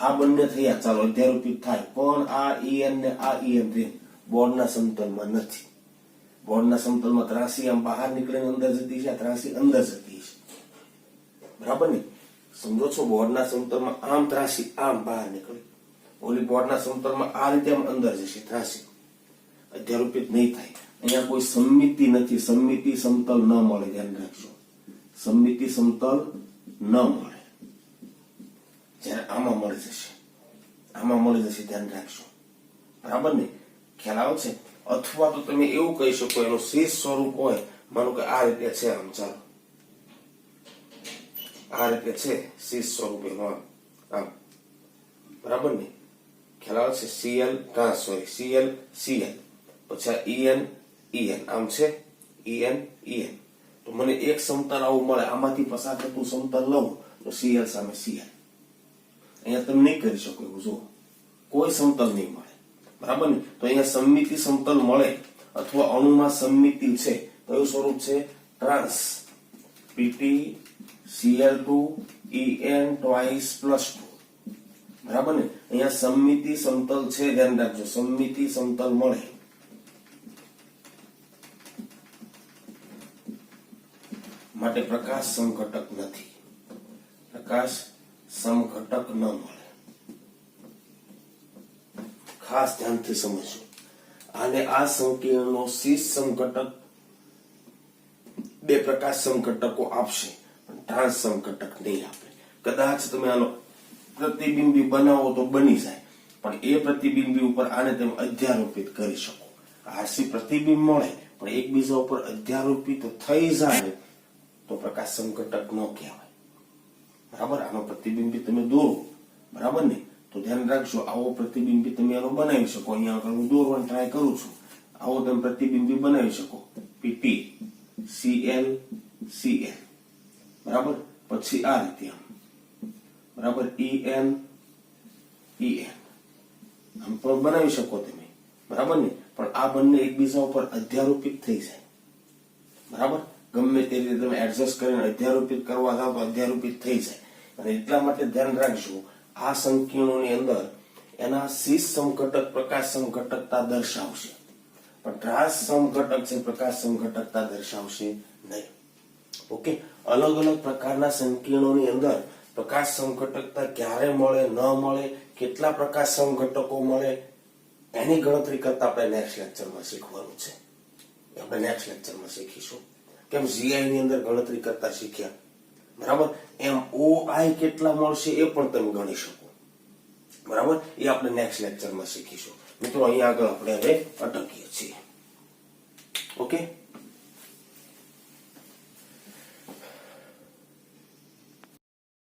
આ બંને થયા ચાલો અધ્યારોપિત થાય પણ આ En ને આ En રે બોર્ડના સમતલમાં નથી. બોર્ડના સમતલમાં ત્રાસી આમ બહાર નીકળીને અંદર જતી છે, ત્રાસી અંદર જતી છે. બરાબર ને? સમજો છો? બોર્ડના સમતલમાં આમ ત્રાસી આમ બહાર નીકળે, ઓલી બોર્ડના સમતલમાં આ રીતે આમ અંદર જશે ત્રાસી, અધ્યારોપિત નહીં થાય. અહીંયા કોઈ સમમિતિ નથી, સમમિતિ સમતલ ન મળે, ધ્યાન રાખજો. સમમિતિ સમતલ ન મળે. જ્યારે આમાં મળી જશે, આમાં મળી જશે, ધ્યાન રાખજો. બરાબર ને? ખ્યાલ આવે છે? અથવા તો તમે એવું કહી શકો એનું શીર્ષ સ્વરૂપ હોય, માનો કે આ રીતે છે આમ, ચાલો આ રીતે છે શીર્ષ સ્વરૂપ એનું આમ. બરાબર ને? ખ્યાલ આવે છે? Cl trans sorry Cl Cl પછી En En આમ છે En En. તો મને એક સમતલ આવું મળે, આમાંથી પસાર થતું સમતલ લઉં તો Cl સામે Cl. અહીંયા તમે નહીં કરી શકો એવું, જો કોઈ સમતલ નહીં મળે. બરાબર ને? તો અહીંયા સમમિતિ સમતલ મળે અથવા અણુમાં સમમિતિ છે તો એવું સ્વરૂપ છે trans Pt Cl2 En twice plus 2. બરાબર ને? અહીંયા સમમિતિ સમતલ છે, ધ્યાન રાખજો. સમમિતિ સમતલ મળે માટે પ્રકાશ સમઘટક નથી, પ્રકાશ સમઘટક ન મળે. ખાસ ધ્યાનથી સમજજો. અને આ સંકીર્ણનો શીર્ષ સમઘટક બે પ્રકાશ સમઘટકો આપશે પણ ટ્રાન્સ સમઘટક નહીં આપે. કદાચ તમે આનો પ્રતિબિંબી બનાવો તો બની જાય પણ એ પ્રતિબિંબી ઉપર આને તમે અધ્યારોપિત કરી શકો. આરસી પ્રતિબિંબ મળે પણ એકબીજા ઉપર અધ્યારોપિત થઈ જાય તો પ્રકાશ સમઘટક ન કહેવાય. બરાબર? આનો પ્રતિબિંબી તમે દોરો, બરાબર ને? તો ધ્યાન રાખજો આવો પ્રતિબિંબી તમે આનો બનાવી શકો. અહીંયા આગળ હું દોરવાનો ટ્રાય કરું છું. આવો તમે પ્રતિબિંબી બનાવી શકો. Pt Cl Cl. બરાબર? પછી આ રીતે આમ, બરાબર? En En આમ પણ બનાવી શકો તમે. બરાબર ને? પણ આ બંને એકબીજા ઉપર અધ્યારોપિત થઈ જાય. બરાબર? ગમે તે રીતે તમે એડજસ્ટ કરીને અધ્યારોપિત કરવા જાવ તો અધ્યારોપિત થઈ જાય. અને એટલા માટે ધ્યાન રાખજો આ સંકીર્ણોની અંદર એના શીર્ષ સમઘટક પ્રકાશ સમઘટકતા દર્શાવશે પણ ટ્રાન્સ સમઘટક છે પ્રકાશ સમઘટકતા દર્શાવશે નહીં. ઓકે? અલગ અલગ પ્રકારના સંકીર્ણોની અંદર પ્રકાશ સમઘટકતા ક્યારે મળે ન મળે, કેટલા પ્રકાશ સમઘટકો મળે એની ગણતરી કરતા આપણે નેક્સ્ટ લેક્ચરમાં શીખવાનું છે. આપણે નેક્સ્ટ લેક્ચરમાં શીખીશું કેમ GI ની અંદર ગણતરી કરતા શીખ્યા. બરાબર? એમ OI કેટલા મળશે એ પણ તમે ગણી શકો. બરાબર? એ આપણે નેક્સ્ટ લેક્ચરમાં શીખીશું. મિત્રો અહીંયા આગળ આપણે હવે અટકીએ છીએ. ઓકે?